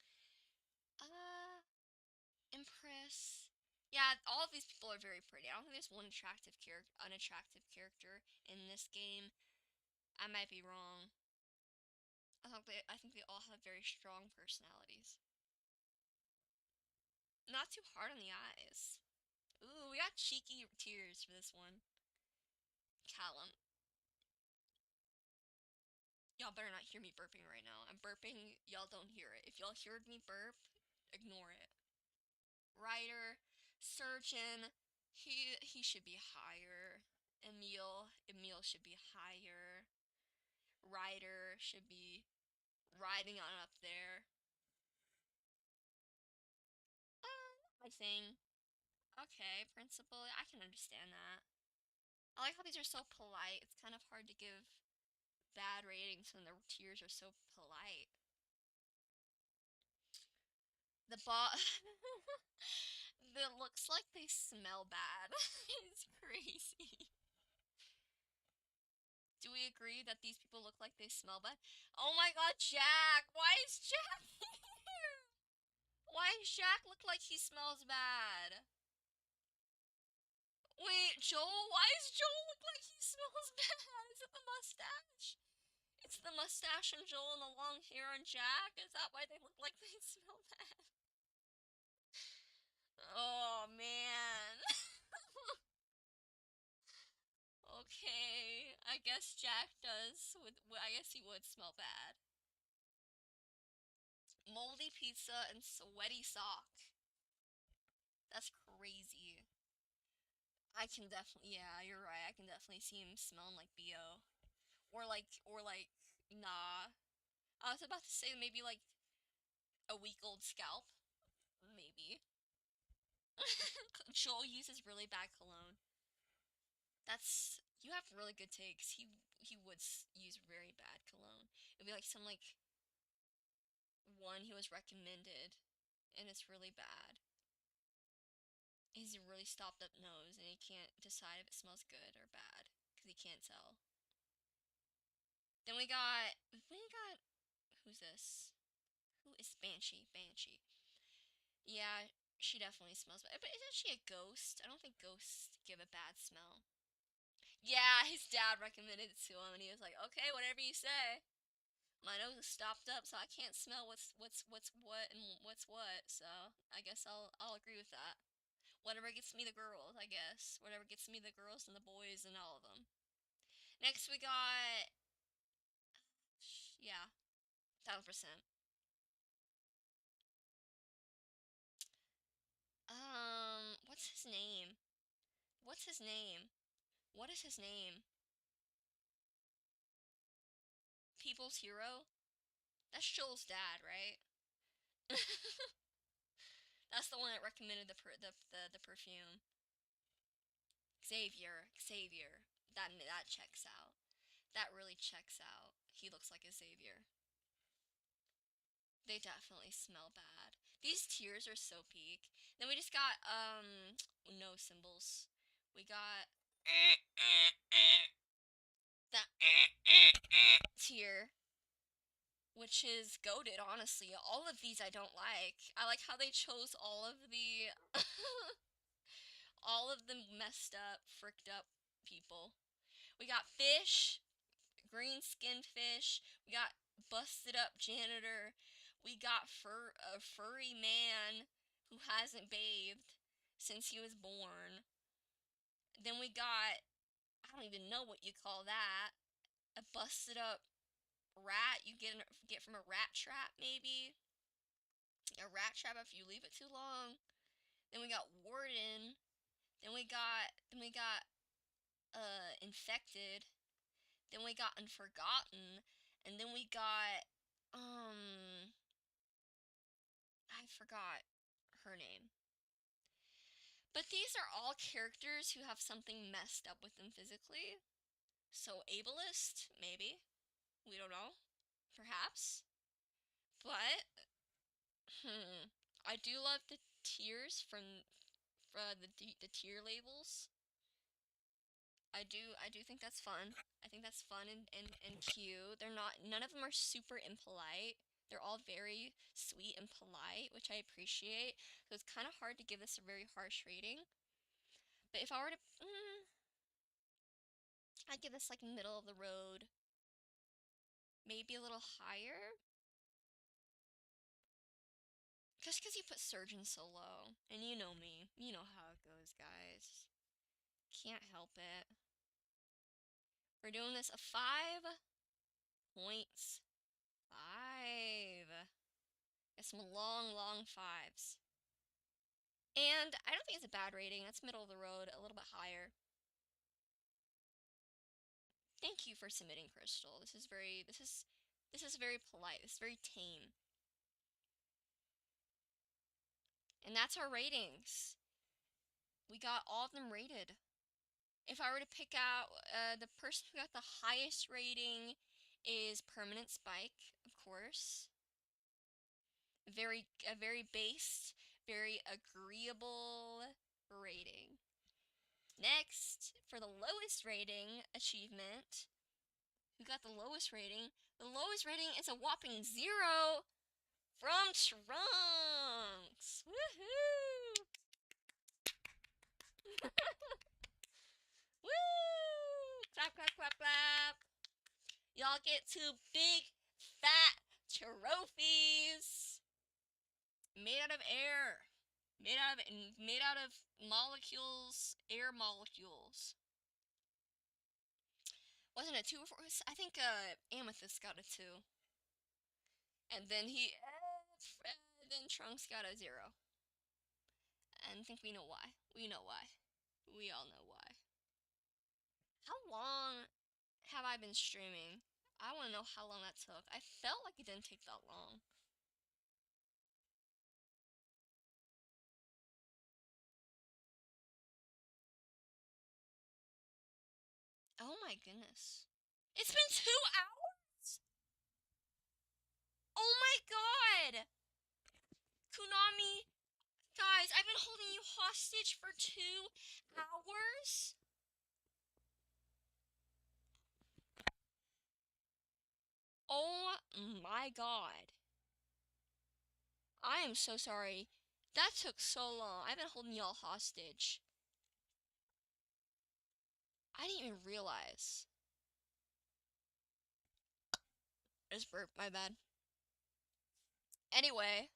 Impress. Yeah, all of these people are very pretty. I don't think there's one unattractive character in this game. I might be wrong. I think they all have very strong personalities. Not too hard on the eyes. Ooh, we got cheeky tears for this one. Callum. Y'all better not hear me burping right now. I'm burping, y'all don't hear it. If y'all heard me burp, ignore it. Writer, surgeon, he should be higher. Emil should be higher. Ryder should be riding on up there. My thing. Okay, principal, I can understand that. I like how these are so polite. It's kind of hard to give bad ratings when the tiers are so polite. The bot that looks like they smell bad. It's crazy. Do we agree that these people look like they smell bad? Oh my god, Jack! Why is Jack here? Why does Jack look like he smells bad? Wait, Joel? Why does Joel look like he smells bad? Is it the mustache? It's the mustache on Joel and the long hair on Jack? Is that why they look like they smell bad? Oh, man. Okay, I guess Jack does. I guess he would smell bad. Moldy pizza and sweaty sock. That's crazy. I can definitely, yeah, you're right. I can definitely see him smelling like BO. Or like, nah. I was about to say maybe like a week old scalp. Maybe. Joel uses really bad cologne. You have really good takes. He would use very bad cologne. It'd be like some like one he was recommended, and it's really bad. He's a really stopped up nose, and he can't decide if it smells good or bad because he can't tell. Then we got who's this? Who is Banshee? Banshee. Yeah, she definitely smells bad. But isn't she a ghost? I don't think ghosts give a bad smell. Yeah, his dad recommended it to him, and he was like, "Okay, whatever you say." My nose is stopped up, so I can't smell what's what and what's what. So I guess I'll agree with that. Whatever gets me the girls, I guess. Whatever gets me the girls and the boys and all of them. Next we got, yeah, 1000%. What's his name? What's his name? What is his name? People's Hero? That's Joel's dad, right? That's the one that recommended the perfume. Xavier. That checks out. That really checks out. He looks like a Xavier. They definitely smell bad. These tears are so peak. Then we just got no symbols. We got that tear, which is goated, honestly. All of these I don't like. I like how they chose all of the all of the messed up, fricked up people. We got fish, green skinned fish. We got busted up janitor. We got a furry man who hasn't bathed since he was born. Then we got, I don't even know what you call that, a busted up rat you get from a rat trap, maybe. A rat trap if you leave it too long. Then we got warden. Then we got infected. Then we got unforgotten. And then we got I forgot her name. But these are all characters who have something messed up with them physically. So ableist, maybe. We don't know. Perhaps. But I do love the tiers from the tier labels. I do think that's fun. I think that's fun and cute. None of them are super impolite. They're all very sweet and polite, which I appreciate. So it's kind of hard to give this a very harsh rating. But if I were to, I'd give this like middle of the road. Maybe a little higher. Just because you put surgeon so low. And you know me. You know how it goes, guys. Can't help it. We're doing this a 5.5. Got some long, long 5s. And I don't think it's a bad rating. That's middle of the road, a little bit higher. Thank you for submitting, Crystal. This is very polite. This is very tame. And that's our ratings. We got all of them rated. If I were to pick out the person who got the highest rating is Permanent Spike, of course. A very based, very agreeable rating. Next, for the lowest rating achievement, who got the lowest rating? The lowest rating is a whopping 0 from Trunks. Woohoo! Woo! Clap, clap, clap, clap. Y'all get 2 big, fat trophies made out of air. Made out of molecules, air molecules. Wasn't it 2 or 4? I think Amethyst got a 2. And then then Trunks got a 0. And I think we know why. We know why. We all know why. How long have I been streaming? I want to know how long that took. I felt like it didn't take that long. Oh my goodness. It's been 2 hours? Oh my god! Konami, guys, I've been holding you hostage for 2 hours? Oh my god. I am so sorry. That took so long. I've been holding y'all hostage. I didn't even realize. I just burped, my bad. Anyway,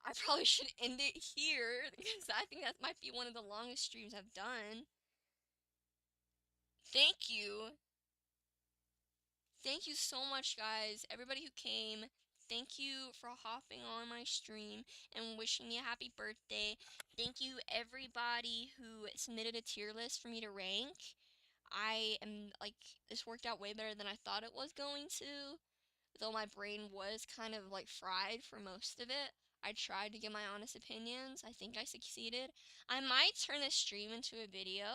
I probably should end it here because I think that might be one of the longest streams I've done. Thank you. Thank you so much, guys. Everybody who came, thank you for hopping on my stream and wishing me a happy birthday. Thank you, everybody who submitted a tier list for me to rank. I am, like, this worked out way better than I thought it was going to. Though my brain was kind of, like, fried for most of it. I tried to give my honest opinions. I think I succeeded. I might turn this stream into a video.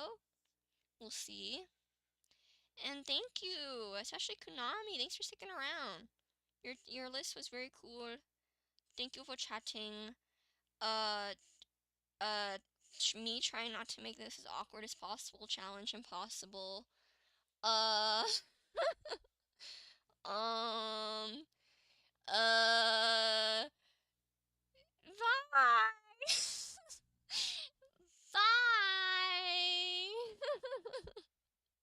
We'll see. And thank you, especially Konami. Thanks for sticking around. Your list was very cool. Thank you for chatting. Uh, me trying not to make this as awkward as possible. Challenge impossible. Uh, um, uh, bye. Bye.